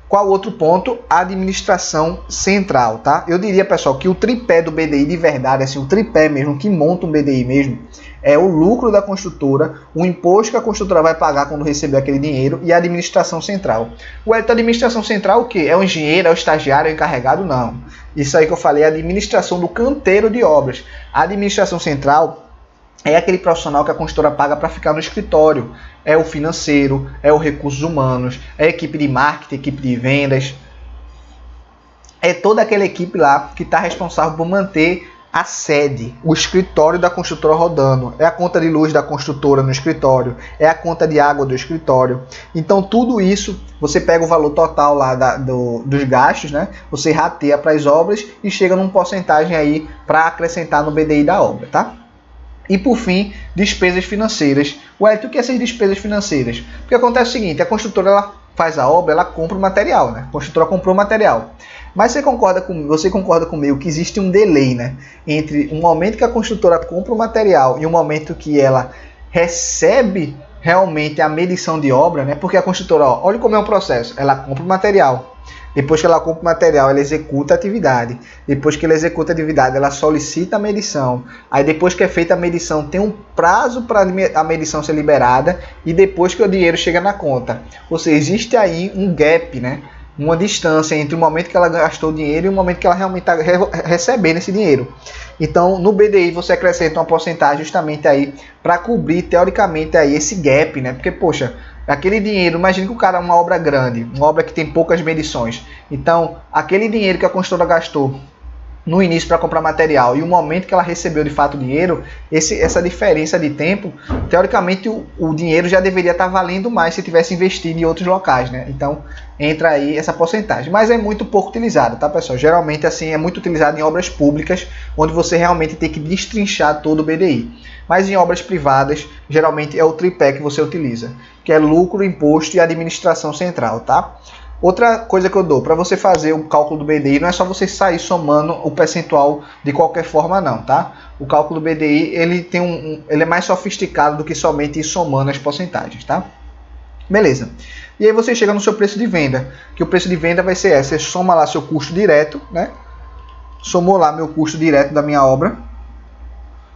Qual outro ponto? Administração central, tá? Eu diria, pessoal, que o tripé do BDI de verdade, assim, o tripé mesmo, que monta um BDI mesmo, é o lucro da construtora, o imposto que a construtora vai pagar quando receber aquele dinheiro e a administração central. A administração central o quê? É o engenheiro, é o estagiário, é o encarregado? Não. Isso aí que eu falei é a administração do canteiro de obras. A administração central é aquele profissional que a construtora paga para ficar no escritório. É o financeiro, é o recursos humanos, é a equipe de marketing, equipe de vendas. É toda aquela equipe lá que está responsável por manter a sede, o escritório da construtora rodando. É a conta de luz da construtora no escritório, é a conta de água do escritório. Então tudo isso, você pega o valor total lá dos gastos, né? Você rateia para as obras e chega numa porcentagem aí para acrescentar no BDI da obra, tá? E por fim, despesas financeiras. Ué, o que é essas despesas financeiras? Porque acontece o seguinte, a construtora ela faz a obra, ela compra o material, né? A construtora comprou o material. Mas você concorda comigo que existe um delay, né? Entre o momento que a construtora compra o material e o momento que ela recebe realmente a medição de obra, né? Porque a construtora, olha como é o processo, ela compra o material. Depois que ela compra o material, ela executa a atividade. Depois que ela executa a atividade, ela solicita a medição. Aí depois que é feita a medição, tem um prazo para a medição ser liberada e depois que o dinheiro chega na conta. Ou seja, existe aí um gap, né? uma distância entre o momento que ela gastou o dinheiro e o momento que ela realmente está recebendo esse dinheiro. Então, no BDI você acrescenta uma porcentagem justamente aí para cobrir teoricamente aí esse gap, né? Porque, poxa, aquele dinheiro, imagine que o cara é uma obra grande, uma obra que tem poucas medições. Então, aquele dinheiro que a construtora gastou no início para comprar material e o momento que ela recebeu de fato o dinheiro, essa diferença de tempo, teoricamente o dinheiro já deveria estar valendo mais se tivesse investido em outros locais, né? Então entra aí essa porcentagem, mas é muito pouco utilizada, tá, pessoal? Geralmente assim é muito utilizado em obras públicas, onde você realmente tem que destrinchar todo o BDI. Mas em obras privadas, geralmente é o tripé que você utiliza, que é lucro, imposto e administração central, tá? Outra coisa que eu dou, para você fazer o cálculo do BDI, não é só você sair somando o percentual de qualquer forma não, tá? O cálculo do BDI, ele é mais sofisticado do que somente ir somando as porcentagens, tá? Beleza. E aí você chega no seu preço de venda, que o preço de venda vai ser esse, você soma lá seu custo direto, né? Somou lá meu custo direto da minha obra,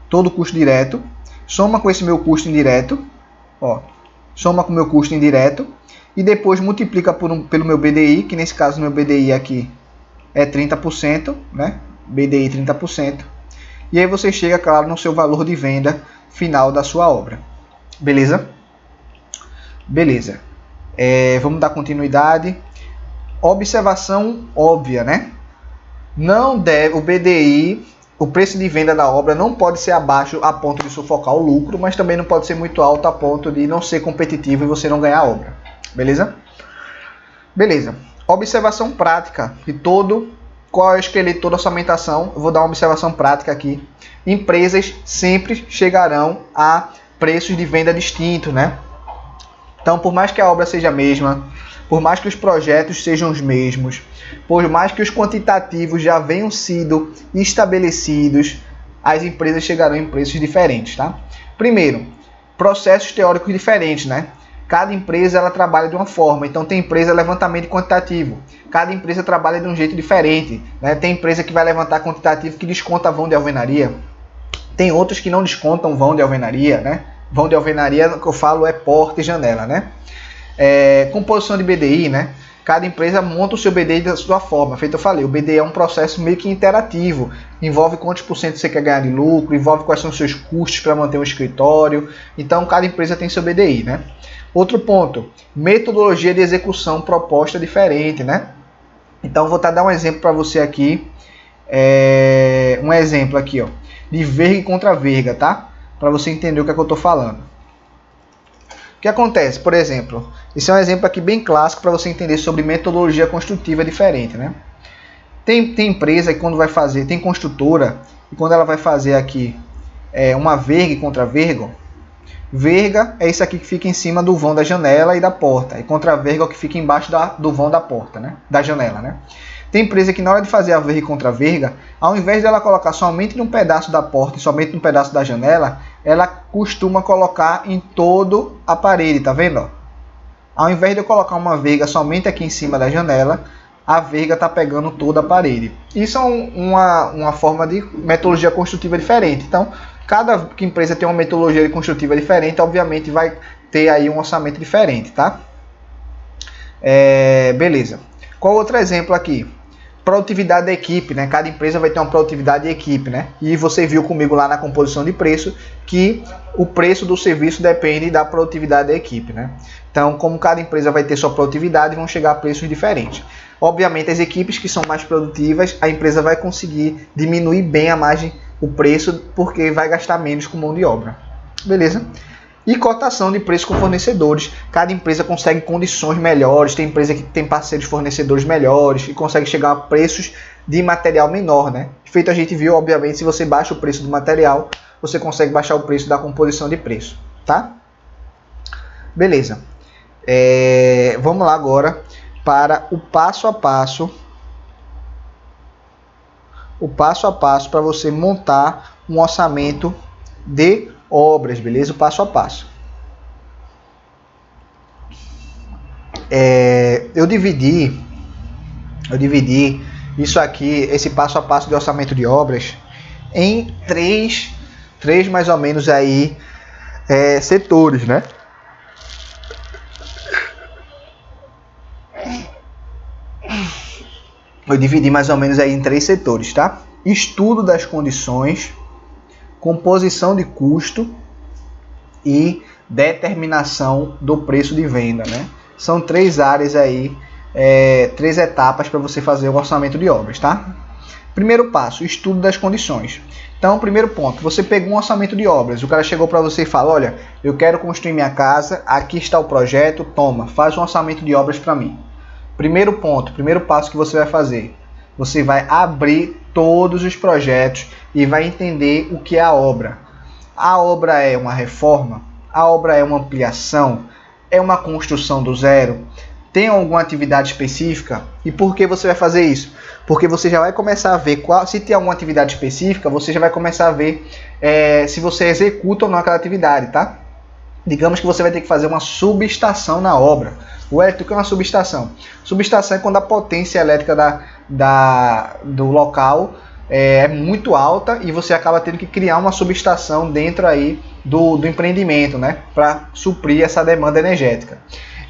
todo o custo direto, soma com esse meu custo indireto, ó, soma com o meu custo indireto, e depois multiplica pelo meu BDI, que nesse caso meu BDI aqui é 30%, né? BDI 30%. E aí você chega, claro, no seu valor de venda final da sua obra. Beleza? Beleza. Vamos dar continuidade. Observação óbvia, né? Não deve, o BDI, o preço de venda da obra não pode ser abaixo a ponto de sufocar o lucro, mas também não pode ser muito alto a ponto de não ser competitivo e você não ganhar a obra. Beleza? Beleza. Observação prática de qual é o esqueleto de toda orçamentação. Eu vou dar uma observação prática aqui. Empresas sempre chegarão a preços de venda distintos, né? Então, por mais que a obra seja a mesma, por mais que os projetos sejam os mesmos, por mais que os quantitativos já venham sido estabelecidos, as empresas chegarão em preços diferentes, tá? Primeiro, processos teóricos diferentes, né? Cada empresa ela trabalha de uma forma, então tem empresa levantamento quantitativo, cada empresa trabalha de um jeito diferente, né? Tem empresa que vai levantar quantitativo que desconta vão de alvenaria, tem outros que não descontam vão de alvenaria, né? Vão de alvenaria, que eu falo é porta e janela, né? Composição de BDI, né? Cada empresa monta o seu BDI da sua forma, feito eu falei, o BDI é um processo meio que interativo, envolve quantos por cento você quer ganhar de lucro, envolve quais são os seus custos para manter um escritório, então cada empresa tem seu BDI, né? Outro ponto, metodologia de execução proposta diferente, né? Então vou dar um exemplo para você aqui, um exemplo aqui, ó, de verga e contra verga, tá? Para você entender o que é que eu estou falando. O que acontece, por exemplo, esse é um exemplo aqui bem clássico para você entender sobre metodologia construtiva diferente, né? Tem empresa que quando vai fazer, tem construtora, e quando ela vai fazer aqui uma verga e contra verga, verga é isso aqui que fica em cima do vão da janela e da porta. E contra-verga é o que fica embaixo do vão da porta, né? Da janela, né? Tem empresa que na hora de fazer a verga e contra-verga, ao invés dela colocar somente num pedaço da porta e somente num pedaço da janela, ela costuma colocar em todo a parede, tá vendo? Ó? Ao invés de eu colocar uma verga somente aqui em cima da janela, a verga está pegando toda a parede. Isso é uma forma de metodologia construtiva diferente. Então, cada empresa tem uma metodologia construtiva diferente, obviamente vai ter aí um orçamento diferente, tá? Beleza. Qual outro exemplo aqui? Produtividade da equipe, né? Cada empresa vai ter uma produtividade de equipe, né? E você viu comigo lá na composição de preço que o preço do serviço depende da produtividade da equipe, né? Então, como cada empresa vai ter sua produtividade, vão chegar a preços diferentes. Obviamente, as equipes que são mais produtivas, a empresa vai conseguir diminuir bem a margem, o preço, porque vai gastar menos com mão de obra. Beleza? E cotação de preço com fornecedores. Cada empresa consegue condições melhores, tem empresa que tem parceiros fornecedores melhores e consegue chegar a preços de material menor, né? Feito a gente viu, obviamente, se você baixa o preço do material, você consegue baixar o preço da composição de preço, tá? Beleza. Vamos lá agora para o passo a passo. O passo a passo para você montar um orçamento de obras, beleza? O passo a passo. Eu dividi isso aqui, esse passo a passo de orçamento de obras, em três mais ou menos aí setores, né? eu dividi mais ou menos aí em 3 setores, tá? Estudo das condições, composição de custo e determinação do preço de venda, né? São 3 áreas aí, 3 etapas para você fazer o orçamento de obras, tá? Primeiro passo, estudo das condições. Então, primeiro ponto, você pegou um orçamento de obras, o cara chegou para você e fala, olha, eu quero construir minha casa, aqui está o projeto, toma, faz um orçamento de obras para mim. Primeiro ponto, primeiro passo que você vai fazer, você vai abrir todos os projetos e vai entender o que é a obra. A obra é uma reforma? A obra é uma ampliação? É uma construção do zero? Tem alguma atividade específica? E por que você vai fazer isso? Porque você já vai começar a ver, se tem alguma atividade específica, você já vai começar a ver se você executa ou não aquela atividade, tá? Digamos que você vai ter que fazer uma subestação na obra. O que é uma subestação? Subestação é quando a potência elétrica do local é muito alta e você acaba tendo que criar uma subestação dentro aí do empreendimento, né? Para suprir essa demanda energética.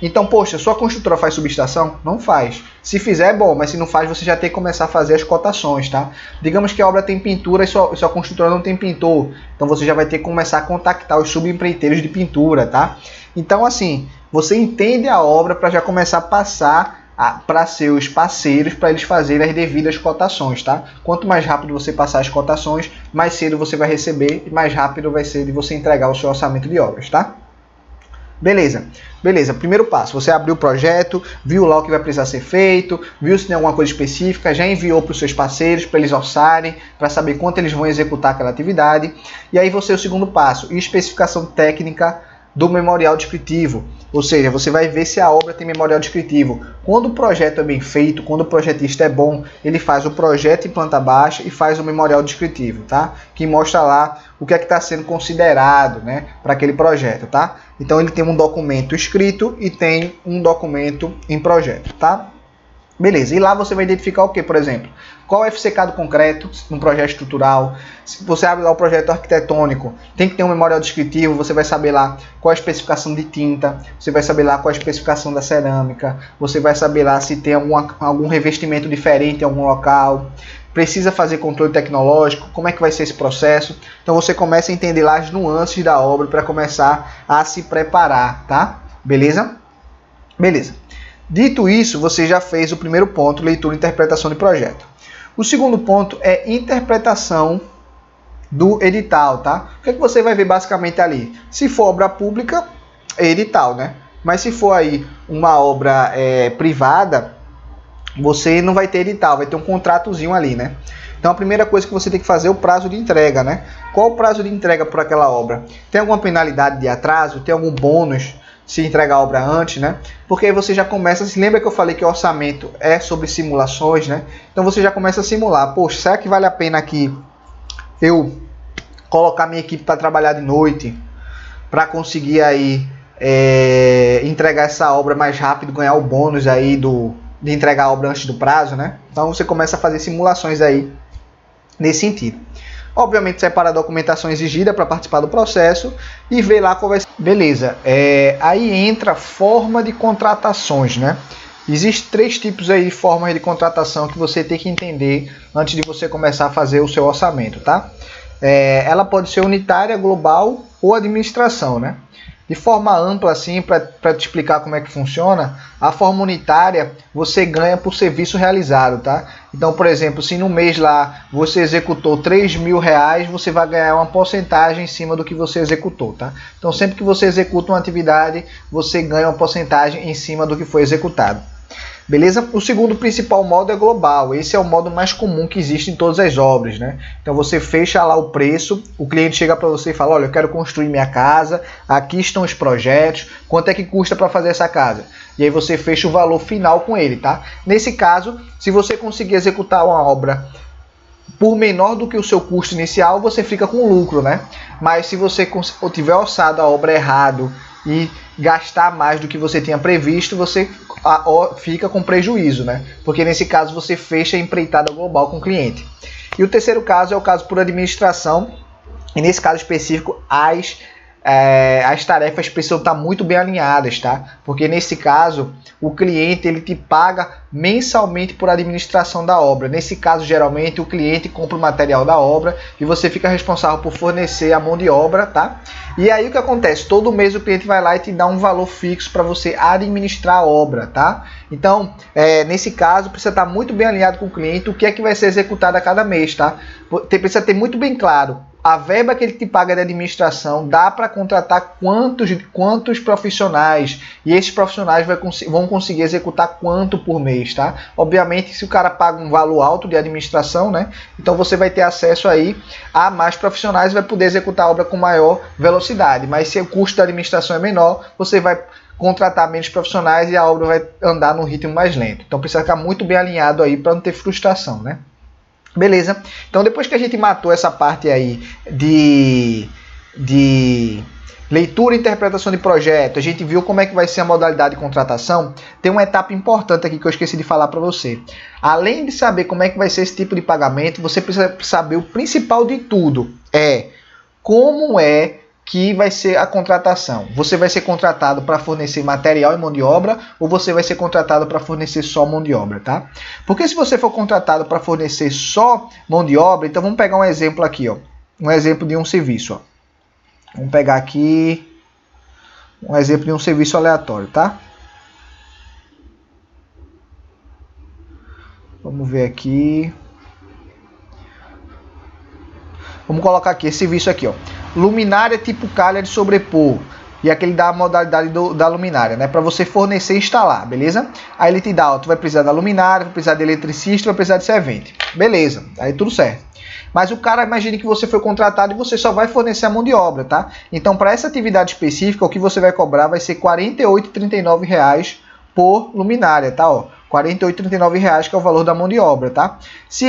Então, poxa, sua construtora faz subestação? Não faz. Se fizer, é bom, mas se não faz, você já tem que começar a fazer as cotações, tá? Digamos que a obra tem pintura e sua construtora não tem pintor. Então, você já vai ter que começar a contactar os subempreiteiros de pintura, tá? Então, assim, você entende a obra para já começar a passar para seus parceiros, para eles fazerem as devidas cotações, tá? Quanto mais rápido você passar as cotações, mais cedo você vai receber e mais rápido vai ser de você entregar o seu orçamento de obras, tá? Beleza, primeiro passo, você abriu o projeto, viu lá o que vai precisar ser feito, viu se tem alguma coisa específica, já enviou para os seus parceiros, para eles orçarem, para saber quanto eles vão executar aquela atividade. E aí você, o segundo passo, especificação técnica do memorial descritivo, ou seja, você vai ver se a obra tem memorial descritivo. Quando o projeto é bem feito, quando o projetista é bom, ele faz o projeto em planta baixa e faz o memorial descritivo, tá? Que mostra lá o que é que está sendo considerado, né, para aquele projeto, tá? Então ele tem um documento escrito e tem um documento em projeto, tá? Beleza, e lá você vai identificar o que, por exemplo? Qual é o FCK do concreto no projeto estrutural? Se você abre lá o projeto arquitetônico, tem que ter um memorial descritivo, você vai saber lá qual a especificação de tinta, você vai saber lá qual a especificação da cerâmica, você vai saber lá se tem algum revestimento diferente em algum local, precisa fazer controle tecnológico, como é que vai ser esse processo. Então você começa a entender lá as nuances da obra para começar a se preparar, tá? Beleza? Beleza. Dito isso, você já fez o primeiro ponto, leitura e interpretação de projeto. O segundo ponto é interpretação do edital, tá? O que é que você vai ver basicamente ali? Se for obra pública, é edital, né? Mas se for aí uma obra privada, você não vai ter edital, vai ter um contratozinho ali, né? Então a primeira coisa que você tem que fazer é o prazo de entrega, né? Qual o prazo de entrega por aquela obra? Tem alguma penalidade de atraso? Tem algum bônus se entregar a obra antes, né? Porque aí você já começa, se lembra que eu falei que o orçamento é sobre simulações, né? Então você já começa a simular, poxa, será que vale a pena aqui eu colocar minha equipe para trabalhar de noite para conseguir aí entregar essa obra mais rápido, ganhar o bônus aí de entregar a obra antes do prazo, né? Então você começa a fazer simulações aí nesse sentido. Obviamente separa a documentação exigida para participar do processo e ver lá qual vai ser. Beleza, aí entra a forma de contratações, né? Existem 3 tipos aí de formas de contratação que você tem que entender antes de você começar a fazer o seu orçamento, tá? Ela pode ser unitária, global ou administração, né? De forma ampla, assim, para te explicar como é que funciona, a forma unitária você ganha por serviço realizado, tá? Então, por exemplo, se no mês lá você executou R$3.000, você vai ganhar uma porcentagem em cima do que você executou, tá? Então, sempre que você executa uma atividade, você ganha uma porcentagem em cima do que foi executado. Beleza? O segundo principal modo é global. Esse é o modo mais comum que existe em todas as obras, né? Então você fecha lá o preço, o cliente chega para você e fala, olha, eu quero construir minha casa, aqui estão os projetos, quanto é que custa para fazer essa casa? E aí você fecha o valor final com ele, tá? Nesse caso, se você conseguir executar uma obra por menor do que o seu custo inicial, você fica com lucro, né? Mas se você tiver orçado a obra errado e gastar mais do que você tinha previsto, você fica com prejuízo, né? Porque nesse caso você fecha a empreitada global com o cliente. E o terceiro caso é o caso por administração, e nesse caso específico, as as tarefas precisam estar muito bem alinhadas, tá? Porque nesse caso, o cliente ele te paga mensalmente por administração da obra. Nesse caso, geralmente, o cliente compra o material da obra e você fica responsável por fornecer a mão de obra, tá? E aí o que acontece? Todo mês o cliente vai lá e te dá um valor fixo para você administrar a obra, tá? Então, nesse caso, precisa estar muito bem alinhado com o cliente o que é que vai ser executado a cada mês, tá? Precisa ter muito bem claro a verba que ele te paga de administração, dá para contratar quantos profissionais, e esses profissionais vão conseguir executar quanto por mês, tá? Obviamente, se o cara paga um valor alto de administração, né? Então você vai ter acesso aí a mais profissionais e vai poder executar a obra com maior velocidade. Mas se o custo da administração é menor, você vai contratar menos profissionais e a obra vai andar num ritmo mais lento. Então precisa ficar muito bem alinhado aí para não ter frustração, né? Beleza? Então depois que a gente matou essa parte aí de leitura e interpretação de projeto, a gente viu como é que vai ser a modalidade de contratação, tem uma etapa importante aqui que eu esqueci de falar para você. Além de saber como é que vai ser esse tipo de pagamento, você precisa saber o principal de tudo, como é que vai ser a contratação. Você vai ser contratado para fornecer material e mão de obra ou você vai ser contratado para fornecer só mão de obra, tá? Porque se você for contratado para fornecer só mão de obra, então vamos pegar um exemplo aqui, ó. Um exemplo de um serviço, ó. Vamos pegar aqui um exemplo de um serviço aleatório, tá? Vamos ver aqui. Vamos colocar aqui esse serviço aqui, ó. Luminária tipo calha de sobrepor. E aqui ele dá a modalidade da luminária, né? Para você fornecer e instalar, beleza? Aí ele te dá, ó, tu vai precisar da luminária, vai precisar de eletricista, vai precisar de servente. Beleza, aí tudo certo. Mas o cara, imagine que você foi contratado e você só vai fornecer a mão de obra, tá? Então, para essa atividade específica, o que você vai cobrar vai ser R$ 48,39 por luminária, tá? Ó, R$ 48,39 que é o valor da mão de obra, tá? Se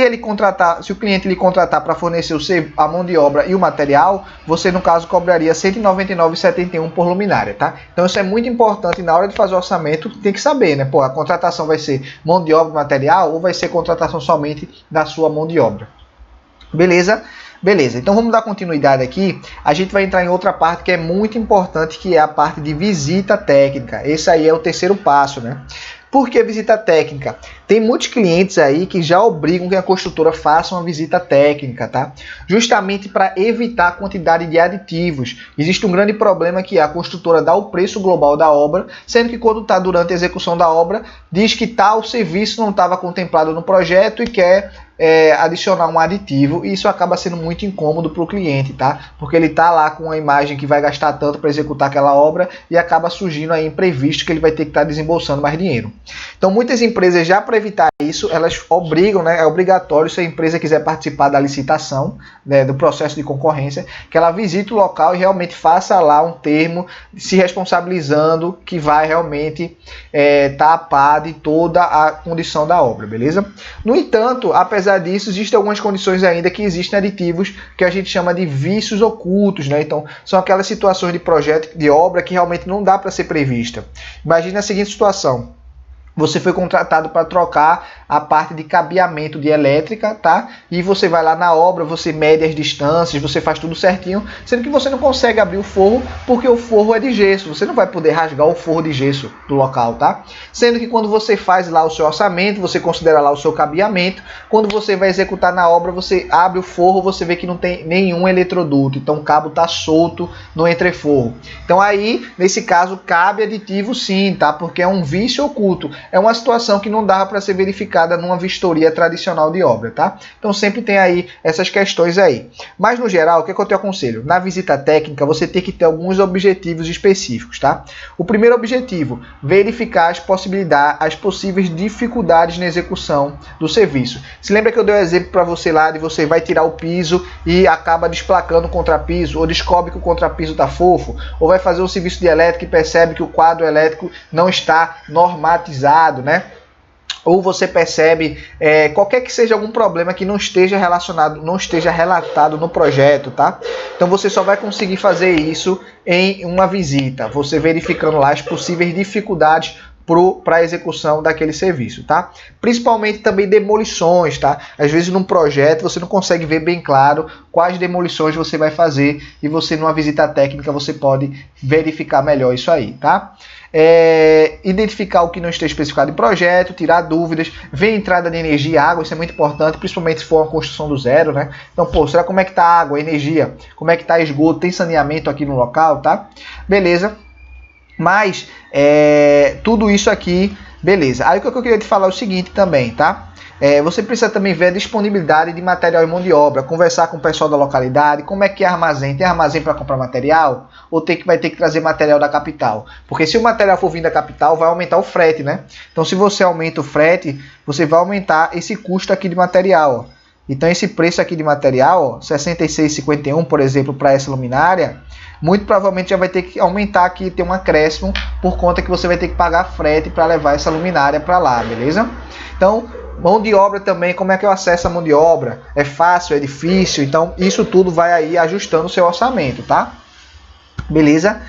o cliente lhe contratar para fornecer a mão de obra e o material, você no caso cobraria R$ 199,71 por luminária, tá? Então isso é muito importante na hora de fazer o orçamento, tem que saber, né? Pô, a contratação vai ser mão de obra e material ou vai ser contratação somente da sua mão de obra? Beleza? Beleza, então vamos dar continuidade aqui. A gente vai entrar em outra parte que é muito importante, que é a parte de visita técnica. Esse aí é o terceiro passo, né? Por que visita técnica? Tem muitos clientes aí que já obrigam que a construtora faça uma visita técnica, tá? Justamente para evitar a quantidade de aditivos. Existe um grande problema que a construtora dá o preço global da obra, sendo que quando está durante a execução da obra, diz que tal serviço não estava contemplado no projeto e quer adicionar um aditivo, e isso acaba sendo muito incômodo para o cliente, tá? Porque ele tá lá com uma imagem que vai gastar tanto para executar aquela obra e acaba surgindo aí imprevisto que ele vai ter que estar desembolsando mais dinheiro. Então muitas empresas, já para evitar isso, elas obrigam, né, é obrigatório, se a empresa quiser participar da licitação, né, do processo de concorrência, que ela visite o local e realmente faça lá um termo se responsabilizando que vai realmente tá a par de toda a condição da obra, beleza? No entanto, apesar disso, existem algumas condições ainda que existem aditivos que a gente chama de vícios ocultos, né? Então, são aquelas situações de projeto, de obra que realmente não dá para ser prevista. Imagine a seguinte situação. Você foi contratado para trocar a parte de cabeamento de elétrica, tá? E você vai lá na obra, você mede as distâncias, você faz tudo certinho, sendo que você não consegue abrir o forro porque o forro é de gesso. Você não vai poder rasgar o forro de gesso do local, tá? Sendo que quando você faz lá o seu orçamento, você considera lá o seu cabeamento, quando você vai executar na obra, você abre o forro, você vê que não tem nenhum eletroduto, então o cabo está solto no entreforro. Então aí, nesse caso, cabe aditivo sim, tá? Porque é um vício oculto. É uma situação que não dava para ser verificada numa vistoria tradicional de obra, tá? Então sempre tem aí essas questões aí. Mas no geral, o que eu te aconselho? Na visita técnica, você tem que ter alguns objetivos específicos, tá? O primeiro objetivo, verificar as possíveis dificuldades na execução do serviço. Se lembra que eu dei um exemplo para você lá de você vai tirar o piso e acaba desplacando o contrapiso, ou descobre que o contrapiso está fofo, ou vai fazer um serviço de elétrica e percebe que o quadro elétrico não está normatizado, né? Ou você percebe qualquer que seja algum problema que não esteja relacionado, não esteja relatado no projeto, tá? Então você só vai conseguir fazer isso em uma visita, você verificando lá as possíveis dificuldades para a execução daquele serviço, tá? Principalmente também demolições, tá? Às vezes num projeto você não consegue ver bem claro quais demolições você vai fazer e você numa visita técnica você pode verificar melhor isso aí, tá? Identificar o que não esteja especificado em projeto, tirar dúvidas, ver a entrada de energia e água, isso é muito importante, principalmente se for uma construção do zero, né? Então, pô, será como é que tá a água, a energia? Como é que tá esgoto? Tem saneamento aqui no local, tá? Beleza. Mas, tudo isso aqui, beleza. Aí o que eu queria te falar é o seguinte também, tá? Você precisa também ver a disponibilidade de material e mão de obra, conversar com o pessoal da localidade, como é que é armazém, tem armazém para comprar material ou vai ter que trazer material da capital? Porque se o material for vir da capital, vai aumentar o frete, né? Então se você aumenta o frete, você vai aumentar esse custo aqui de material, ó. Então esse preço aqui de material, R$ 66,51, por exemplo, para essa luminária, muito provavelmente já vai ter que aumentar aqui, ter um acréscimo, por conta que você vai ter que pagar frete para levar essa luminária para lá, beleza? Então, mão de obra também, como é que eu acesso a mão de obra? É fácil, é difícil? Então, isso tudo vai aí ajustando o seu orçamento, tá? Beleza?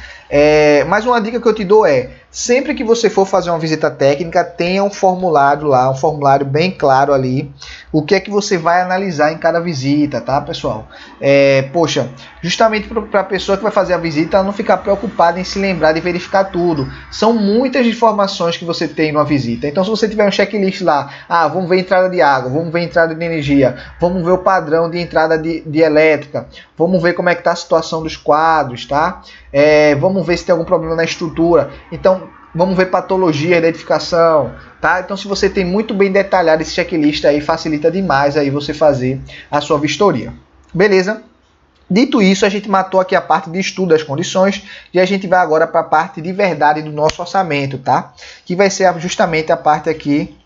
Mais uma dica que eu te dou sempre que você for fazer uma visita técnica, tenha um formulário lá, um formulário bem claro ali, o que é que você vai analisar em cada visita, tá, pessoal? Poxa, justamente para a pessoa que vai fazer a visita, ela não ficar preocupada em se lembrar de verificar tudo. São muitas informações que você tem numa visita. Então, se você tiver um checklist lá, vamos ver a entrada de água, vamos ver a entrada de energia, vamos ver o padrão de entrada de elétrica, vamos ver como é que está a situação dos quadros, tá? Vamos ver se tem algum problema na estrutura. Então, vamos ver patologia da edificação, tá? Então, se você tem muito bem detalhado esse checklist aí, facilita demais aí você fazer a sua vistoria. Beleza? Dito isso, a gente matou aqui a parte de estudo das condições e a gente vai agora para a parte de verdade do nosso orçamento, tá? Que vai ser justamente a parte aqui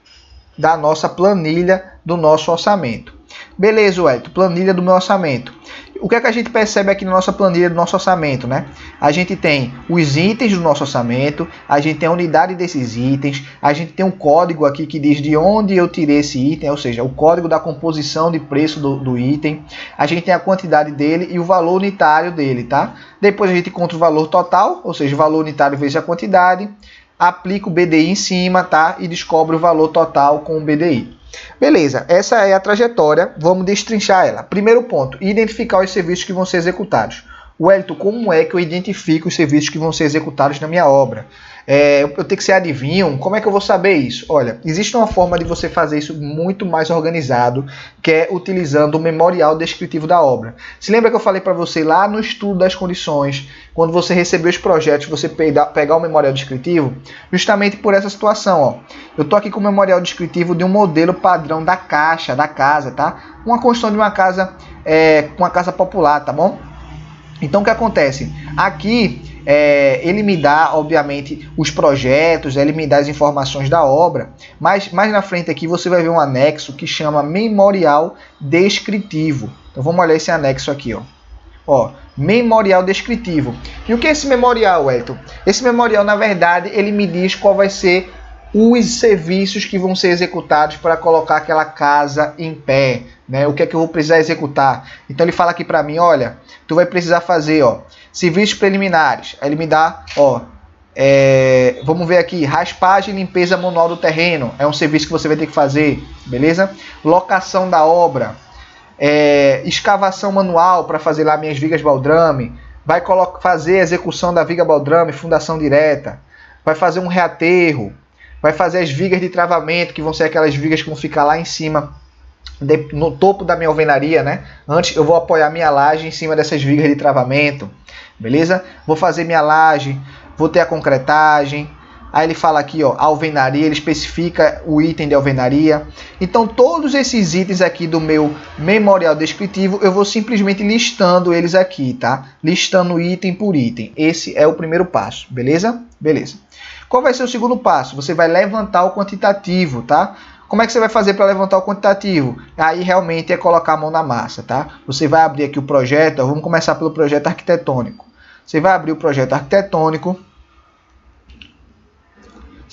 da nossa planilha do nosso orçamento. Beleza, Wellington, planilha do meu orçamento. O que é que a gente percebe aqui na nossa planilha do nosso orçamento, né? A gente tem os itens do nosso orçamento, a gente tem a unidade desses itens, a gente tem um código aqui que diz de onde eu tirei esse item, ou seja, o código da composição de preço do item, a gente tem a quantidade dele e o valor unitário dele, tá? Depois a gente encontra o valor total, ou seja, o valor unitário vezes a quantidade, aplica o BDI em cima, tá? E descobre o valor total com o BDI. Beleza, essa é a trajetória, vamos destrinchar ela. Primeiro ponto, identificar os serviços que vão ser executados. Wellington, como é que eu identifico os serviços que vão ser executados na minha obra? Eu tenho que ser adivinho? Como é que eu vou saber isso? Olha, existe uma forma de você fazer isso muito mais organizado, que é utilizando o memorial descritivo da obra. Se lembra que eu falei para você lá no estudo das condições, quando você receber os projetos, você pegar o memorial descritivo? Justamente por essa situação, ó. Eu estou aqui com o memorial descritivo de um modelo padrão da caixa, da casa, tá? Uma construção de uma casa, uma casa popular, tá bom? Então o que acontece? Aqui ele me dá, obviamente, os projetos, ele me dá as informações da obra, mas mais na frente aqui você vai ver um anexo que chama Memorial Descritivo. Então vamos olhar esse anexo aqui, ó. Memorial Descritivo. E o que é esse memorial, Wellington? Esse memorial, na verdade, ele me diz qual vai ser os serviços que vão ser executados para colocar aquela casa em pé, né? O que é que eu vou precisar executar? Então ele fala aqui para mim, olha, tu vai precisar fazer, serviços preliminares. Aí ele me dá, vamos ver aqui, raspagem e limpeza manual do terreno. É um serviço que você vai ter que fazer, beleza? Locação da obra, escavação manual para fazer lá minhas vigas baldrame, vai fazer a execução da viga baldrame, fundação direta, vai fazer um reaterro, vai fazer as vigas de travamento, que vão ser aquelas vigas que vão ficar lá em cima, no topo da minha alvenaria, né? Antes eu vou apoiar minha laje em cima dessas vigas de travamento, beleza? Vou fazer minha laje, vou ter a concretagem. Aí ele fala aqui, a alvenaria, ele especifica o item de alvenaria. Então todos esses itens aqui do meu memorial descritivo, eu vou simplesmente listando eles aqui, tá? Listando item por item. Esse é o primeiro passo, beleza? Beleza. Qual vai ser o segundo passo? Você vai levantar o quantitativo, tá? Como é que você vai fazer para levantar o quantitativo? Aí realmente é colocar a mão na massa, tá? Você vai abrir aqui o projeto, vamos começar pelo projeto arquitetônico. Você vai abrir o projeto arquitetônico.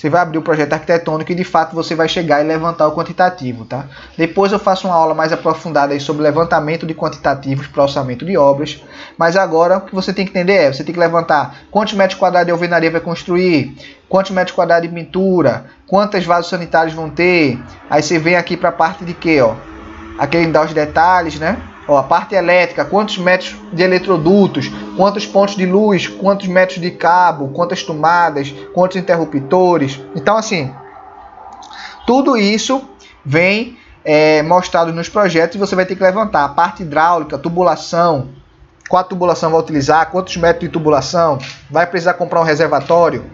Você vai abrir o projeto arquitetônico e de fato você vai chegar e levantar o quantitativo, tá? Depois eu faço uma aula mais aprofundada aí sobre levantamento de quantitativos para orçamento de obras. Mas agora o que você tem que entender é, você tem que levantar quantos metros quadrados de alvenaria vai construir, quantos metros quadrados de pintura, quantos vasos sanitários vão ter. Aí você vem aqui para a parte de quê, ó? Aqui dá os detalhes, né? Ó, a parte elétrica, quantos metros de eletrodutos, quantos pontos de luz, quantos metros de cabo, quantas tomadas, quantos interruptores. Então, assim, tudo isso vem mostrado nos projetos e você vai ter que levantar a parte hidráulica, tubulação, qual a tubulação vai utilizar, quantos metros de tubulação, vai precisar comprar um reservatório,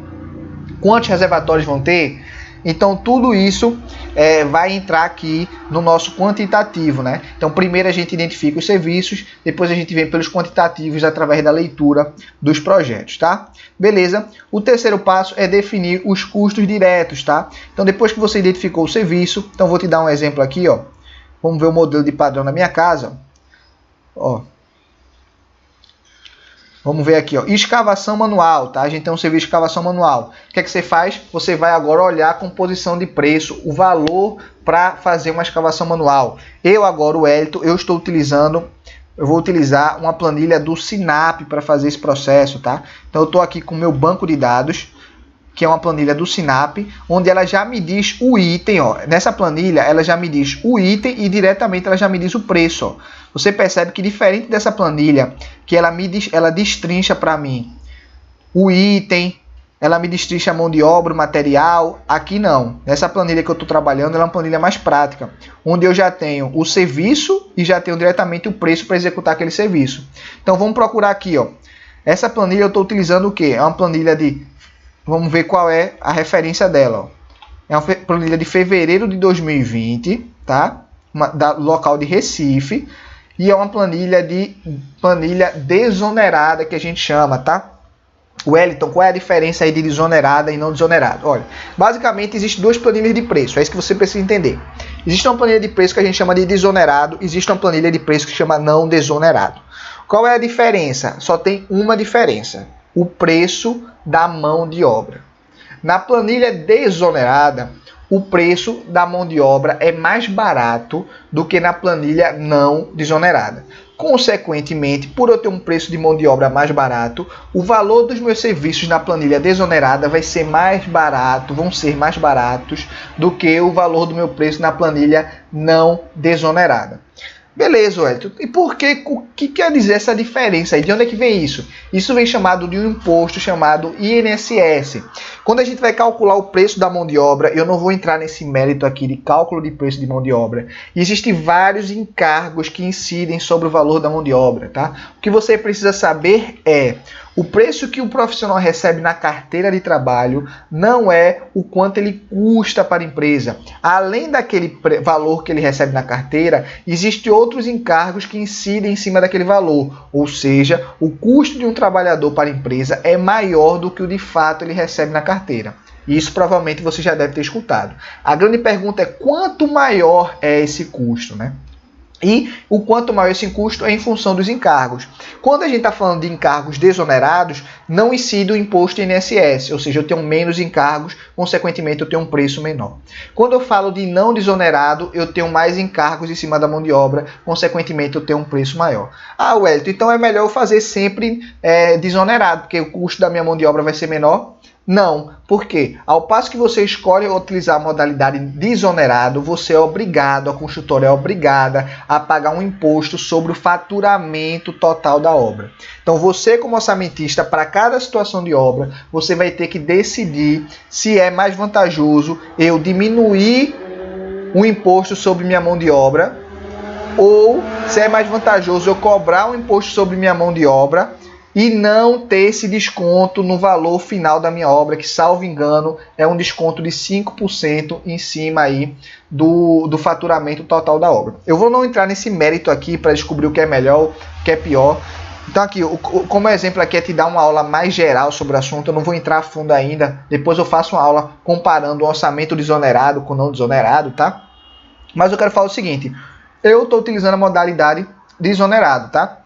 quantos reservatórios vão ter. Então, tudo isso vai entrar aqui no nosso quantitativo, né? Então, primeiro a gente identifica os serviços, depois a gente vem pelos quantitativos através da leitura dos projetos, tá? Beleza? O terceiro passo é definir os custos diretos, tá? Então, depois que você identificou o serviço, então vou te dar um exemplo aqui, ó. Vamos ver o modelo de padrão na minha casa. Ó. Vamos ver aqui, ó, escavação manual, tá? A gente tem um serviço de escavação manual. O que é que você faz? Você vai agora olhar a composição de preço, o valor para fazer uma escavação manual. Eu agora, o Elton, eu vou utilizar uma planilha do Sinap para fazer esse processo, tá? Então eu estou aqui com o meu banco de dados, que é uma planilha do Sinap, onde ela já me diz o item, ó. Nessa planilha, ela já me diz o item e diretamente ela já me diz o preço, ó. Você percebe que diferente dessa planilha, que ela destrincha para mim o item, ela me destrincha a mão de obra, o material. Aqui não. Nessa planilha que eu estou trabalhando, ela é uma planilha mais prática, onde eu já tenho o serviço e já tenho diretamente o preço para executar aquele serviço. Então vamos procurar aqui, ó. Essa planilha eu estou utilizando o quê? É uma planilha de... Vamos ver qual é a referência dela, ó. É uma planilha de fevereiro de 2020, tá? Local de Recife. E é uma planilha desonerada que a gente chama, tá? Wellington, qual é a diferença aí de desonerada e não desonerada? Olha, basicamente existem duas planilhas de preço, é isso que você precisa entender. Existe uma planilha de preço que a gente chama de desonerado, existe uma planilha de preço que chama não desonerado. Qual é a diferença? Só tem uma diferença: o preço da mão de obra. Na planilha desonerada, o preço da mão de obra é mais barato do que na planilha não desonerada. Consequentemente, por eu ter um preço de mão de obra mais barato, o valor dos meus serviços na planilha desonerada vai ser mais barato, vão ser mais baratos do que o valor do meu preço na planilha não desonerada. Beleza, Wellington. E por que? O que quer dizer essa diferença aí? De onde é que vem isso? Isso vem chamado de um imposto chamado INSS. Quando a gente vai calcular o preço da mão de obra, eu não vou entrar nesse mérito aqui de cálculo de preço de mão de obra. Existem vários encargos que incidem sobre o valor da mão de obra, tá? O que você precisa saber é o preço que o profissional recebe na carteira de trabalho não é o quanto ele custa para a empresa. Além daquele valor que ele recebe na carteira, existem outros encargos que incidem em cima daquele valor. Ou seja, o custo de um trabalhador para a empresa é maior do que o de fato ele recebe na carteira. Isso provavelmente você já deve ter escutado. A grande pergunta é quanto maior é esse custo, né? E o quanto maior esse custo é em função dos encargos. Quando a gente está falando de encargos desonerados, não incide o imposto INSS, ou seja, eu tenho menos encargos, consequentemente eu tenho um preço menor. Quando eu falo de não desonerado, eu tenho mais encargos em cima da mão de obra, consequentemente eu tenho um preço maior. Ah, Wellington, então é melhor eu fazer sempre desonerado, porque o custo da minha mão de obra vai ser menor? Não, porque ao passo que você escolhe utilizar a modalidade desonerado, você é obrigado, a construtora é obrigada a pagar um imposto sobre o faturamento total da obra. Então você, como orçamentista, para cada situação de obra, você vai ter que decidir se é mais vantajoso eu diminuir o imposto sobre minha mão de obra ou se é mais vantajoso eu cobrar um imposto sobre minha mão de obra e não ter esse desconto no valor final da minha obra, que, salvo engano, é um desconto de 5% em cima aí do faturamento total da obra. Eu vou não entrar nesse mérito aqui para descobrir o que é melhor, o que é pior. Então aqui, como exemplo aqui é te dar uma aula mais geral sobre o assunto, eu não vou entrar a fundo ainda, depois eu faço uma aula comparando o orçamento desonerado com não desonerado, tá? Mas eu quero falar o seguinte, eu estou utilizando a modalidade desonerado, tá?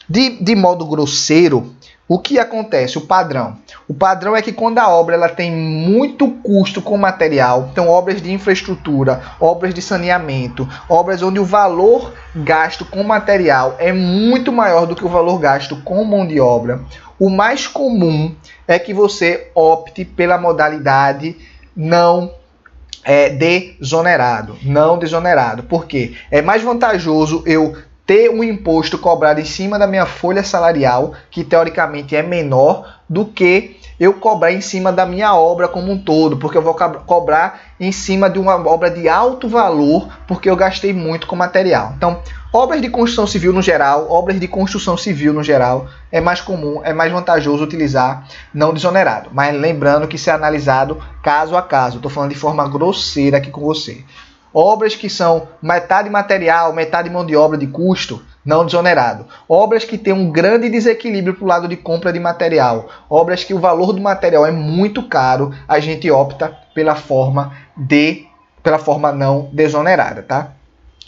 De modo grosseiro, O que acontece? O padrão. O padrão é que quando a obra ela tem muito custo com material, então obras de infraestrutura, obras de saneamento, obras onde o valor gasto com material é muito maior do que o valor gasto com mão de obra, o mais comum é que você opte pela modalidade não desonerado. Não desonerado. Por quê? É mais vantajoso eu ter um imposto cobrado em cima da minha folha salarial, que teoricamente é menor, do que eu cobrar em cima da minha obra como um todo, porque eu vou cobrar em cima de uma obra de alto valor, porque eu gastei muito com material. Então, obras de construção civil no geral, obras de construção civil no geral, é mais comum, é mais vantajoso utilizar não desonerado. Mas lembrando que isso é analisado caso a caso. Estou falando de forma grosseira aqui com você. Obras que são metade material, metade mão de obra de custo, não desonerado. Obras que têm um grande desequilíbrio para o lado de compra de material. Obras que o valor do material é muito caro, a gente opta pela forma não desonerada, tá?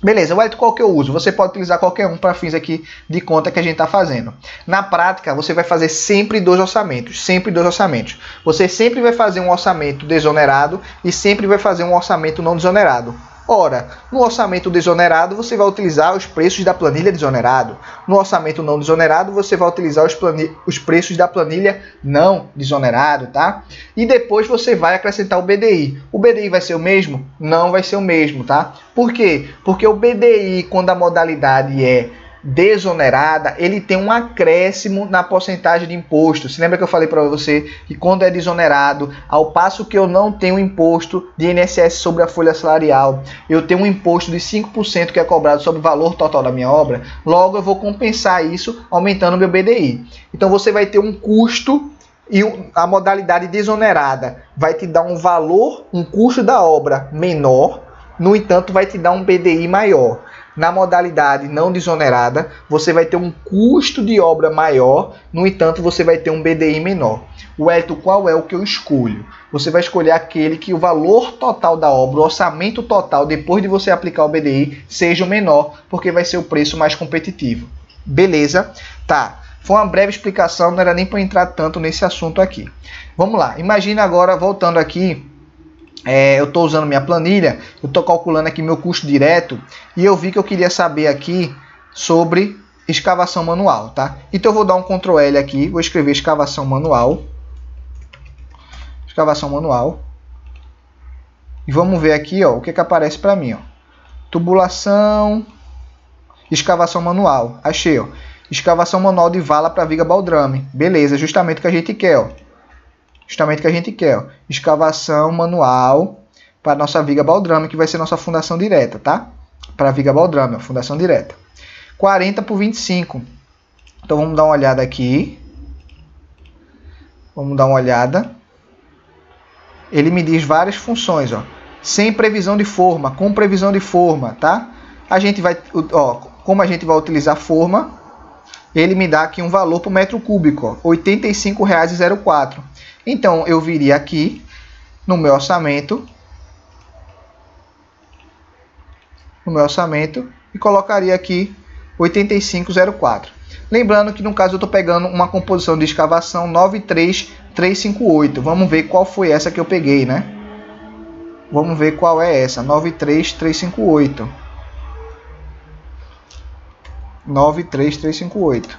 Beleza, Wellington, qual que eu uso? Você pode utilizar qualquer um para fins aqui de conta que a gente está fazendo. Na prática, você vai fazer sempre dois orçamentos. Sempre dois orçamentos. Você sempre vai fazer um orçamento desonerado e sempre vai fazer um orçamento não desonerado. Ora, no orçamento desonerado, você vai utilizar os preços da planilha desonerado. No orçamento não desonerado, você vai utilizar os preços da planilha não desonerado, tá? E depois você vai acrescentar o BDI. O BDI vai ser o mesmo? Não vai ser o mesmo, tá? Por quê? Porque o BDI, quando a modalidade é desonerada, ele tem um acréscimo na porcentagem de imposto. Se lembra que eu falei para você que quando é desonerado, ao passo que eu não tenho imposto de INSS sobre a folha salarial, eu tenho um imposto de 5% que é cobrado sobre o valor total da minha obra, logo eu vou compensar isso aumentando o meu BDI. Então você vai ter um custo e a modalidade desonerada vai te dar um valor, um custo da obra menor, no entanto vai te dar um BDI maior. Na modalidade não desonerada, você vai ter um custo de obra maior, no entanto, você vai ter um BDI menor. Wellington, qual é o que eu escolho? Você vai escolher aquele que o valor total da obra, o orçamento total, depois de você aplicar o BDI, seja o menor, porque vai ser o preço mais competitivo. Beleza? Tá. Foi uma breve explicação, não era nem para entrar tanto nesse assunto aqui. Vamos lá. Imagina agora, voltando aqui, eu estou usando minha planilha, eu estou calculando aqui meu custo direto e eu vi que eu queria saber aqui sobre escavação manual, tá? Então eu vou dar um Ctrl L aqui, vou escrever escavação manual. Escavação manual. E vamos ver aqui, ó, o que aparece para mim, ó. Tubulação, escavação manual. Achei, ó. Escavação manual de vala para viga baldrame. Beleza, justamente o que a gente quer, ó. Justamente o que a gente quer, ó. Escavação manual para nossa viga baldrame, que vai ser nossa fundação direta, tá? Para viga baldrame, ó, fundação direta. 40 por 25. Então vamos dar uma olhada aqui. Vamos dar uma olhada. Ele me diz várias funções, ó. Sem previsão de forma, com previsão de forma, tá? A gente vai, ó, como a gente vai utilizar forma, ele me dá aqui um valor por metro cúbico, ó, R$ 85,04. Então, eu viria aqui no meu orçamento, e colocaria aqui 85,04. Lembrando que no caso eu estou pegando uma composição de escavação 93358. Vamos ver qual foi essa que eu peguei, né? Vamos ver qual é essa, 93358. 93358.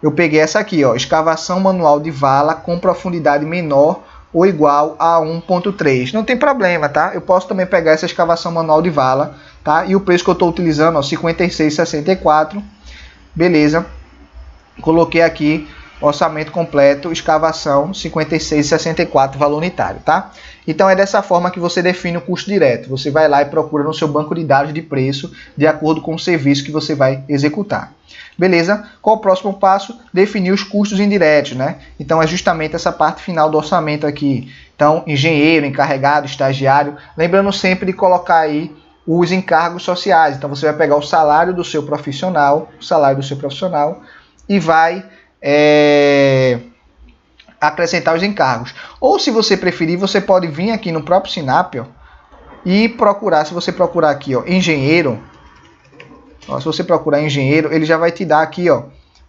Eu peguei essa aqui, ó, escavação manual de vala com profundidade menor ou igual a 1.3. Não tem problema, tá? Eu posso também pegar essa escavação manual de vala, tá? E o preço que eu estou utilizando, ó, 56,64. Beleza. Coloquei aqui orçamento completo, escavação 56,64 valor unitário, tá? Então é dessa forma que você define o custo direto. Você vai lá e procura no seu banco de dados de preço de acordo com o serviço que você vai executar. Beleza? Qual o próximo passo? Definir os custos indiretos, né? Então é justamente essa parte final do orçamento aqui. Então, engenheiro, encarregado, estagiário, lembrando sempre de colocar aí os encargos sociais. Então você vai pegar o salário do seu profissional, e vai acrescentar os encargos. Ou se você preferir, você pode vir aqui no próprio Sinap, ó, e procurar, se você procurar aqui, ó, engenheiro, ó, se você procurar engenheiro, ele já vai te dar aqui, ó,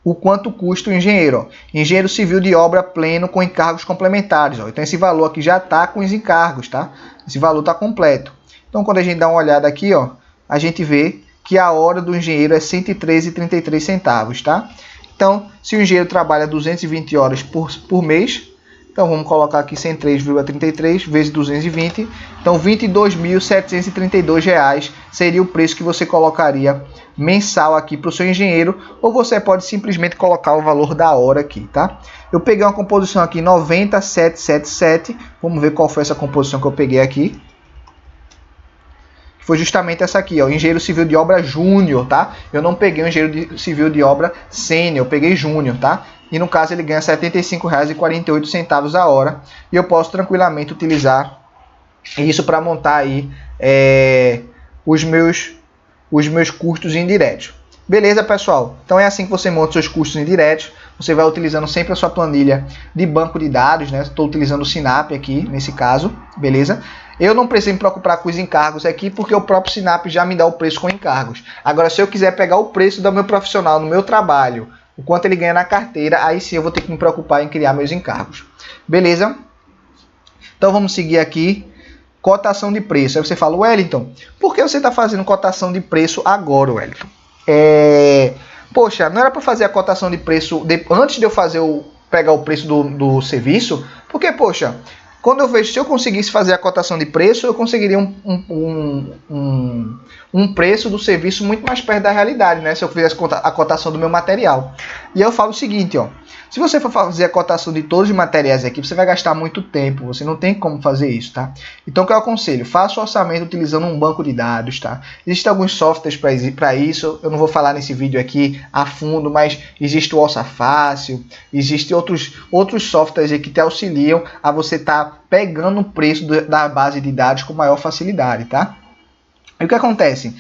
o quanto custa o engenheiro. Ó. Engenheiro civil de obra pleno com encargos complementares. Ó. Então esse valor aqui já está com os encargos, tá? Esse valor está completo. Então quando a gente dá uma olhada aqui, ó, a gente vê que a hora do engenheiro é R$ 113,33, tá? Então, se o engenheiro trabalha 220 horas por mês, então vamos colocar aqui 103,33 vezes 220, então R$ 22.732 seria o preço que você colocaria mensal aqui para o seu engenheiro, ou você pode simplesmente colocar o valor da hora aqui, tá? Eu peguei uma composição aqui 90777, vamos ver qual foi essa composição que eu peguei aqui. Foi justamente essa aqui, ó, engenheiro civil de obra júnior, tá? Eu não peguei o engenheiro civil de obra sênior, eu peguei júnior, tá? E no caso ele ganha R$ 75,48 a hora. E eu posso tranquilamente utilizar isso para montar aí os meus custos indiretos. Beleza, pessoal? Então é assim que você monta seus custos indiretos. Você vai utilizando sempre a sua planilha de banco de dados, né? Estou utilizando o Sinap aqui, nesse caso, beleza? Eu não preciso me preocupar com os encargos aqui, porque o próprio Sinap já me dá o preço com encargos. Agora, se eu quiser pegar o preço do meu profissional no meu trabalho, o quanto ele ganha na carteira, aí sim eu vou ter que me preocupar em criar meus encargos. Beleza? Então vamos seguir aqui. Cotação de preço. Aí você fala, Wellington, por que você está fazendo cotação de preço agora, Wellington? Poxa, não era para fazer a cotação de preço antes de eu pegar o preço do serviço? Porque, poxa, quando eu vejo, se eu conseguisse fazer a cotação de preço, eu conseguiria um preço do serviço muito mais perto da realidade, né? Se eu fizesse a cotação do meu material. E eu falo o seguinte, ó. Se você for fazer a cotação de todos os materiais aqui, você vai gastar muito tempo. Você não tem como fazer isso, tá? Então, o que eu aconselho? Faça o orçamento utilizando um banco de dados, tá? Existem alguns softwares para isso. Eu não vou falar nesse vídeo aqui a fundo, mas existe o Orça Fácil. Existem outros softwares aí que te auxiliam a você estar pegando o preço da base de dados com maior facilidade, tá? E o que acontece?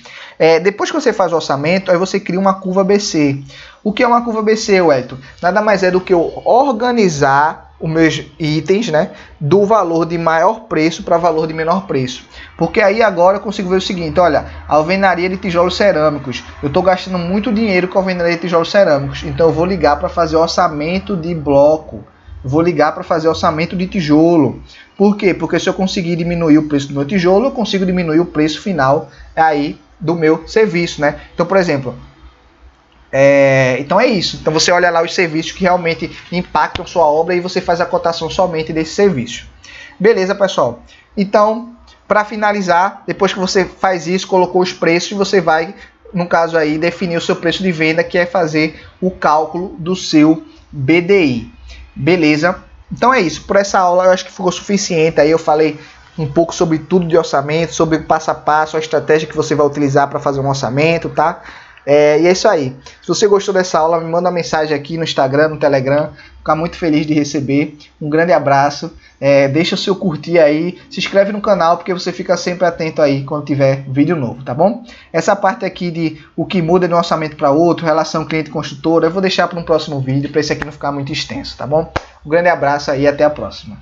Depois que você faz o orçamento, aí você cria uma curva BC. O que é uma curva BC, Wellington? Nada mais é do que eu organizar os meus itens, né, do valor de maior preço para valor de menor preço. Porque aí agora eu consigo ver o seguinte, olha, a alvenaria de tijolos cerâmicos. Eu estou gastando muito dinheiro com a alvenaria de tijolos cerâmicos. Então eu vou ligar para fazer orçamento de bloco. Vou ligar para fazer orçamento de tijolo. Por quê? Porque se eu conseguir diminuir o preço do meu tijolo, eu consigo diminuir o preço final aí do meu serviço, né? Então, por exemplo, então é isso. Então você olha lá os serviços que realmente impactam sua obra e você faz a cotação somente desse serviço. Beleza, pessoal? Então, para finalizar, depois que você faz isso, colocou os preços, você vai, no caso aí, definir o seu preço de venda, que é fazer o cálculo do seu BDI. Beleza? Então é isso. Por essa aula eu acho que ficou suficiente. Aí eu falei um pouco sobre tudo de orçamento, sobre o passo a passo, a estratégia que você vai utilizar para fazer um orçamento, tá? E é isso aí. Se você gostou dessa aula, me manda uma mensagem aqui no Instagram, no Telegram. Vou ficar muito feliz de receber. Um grande abraço. Deixa o seu curtir aí. Se inscreve no canal, porque você fica sempre atento aí quando tiver vídeo novo, tá bom? Essa parte aqui de o que muda de um orçamento para outro, relação cliente-construtora, eu vou deixar para um próximo vídeo, para esse aqui não ficar muito extenso, tá bom? Um grande abraço aí e até a próxima.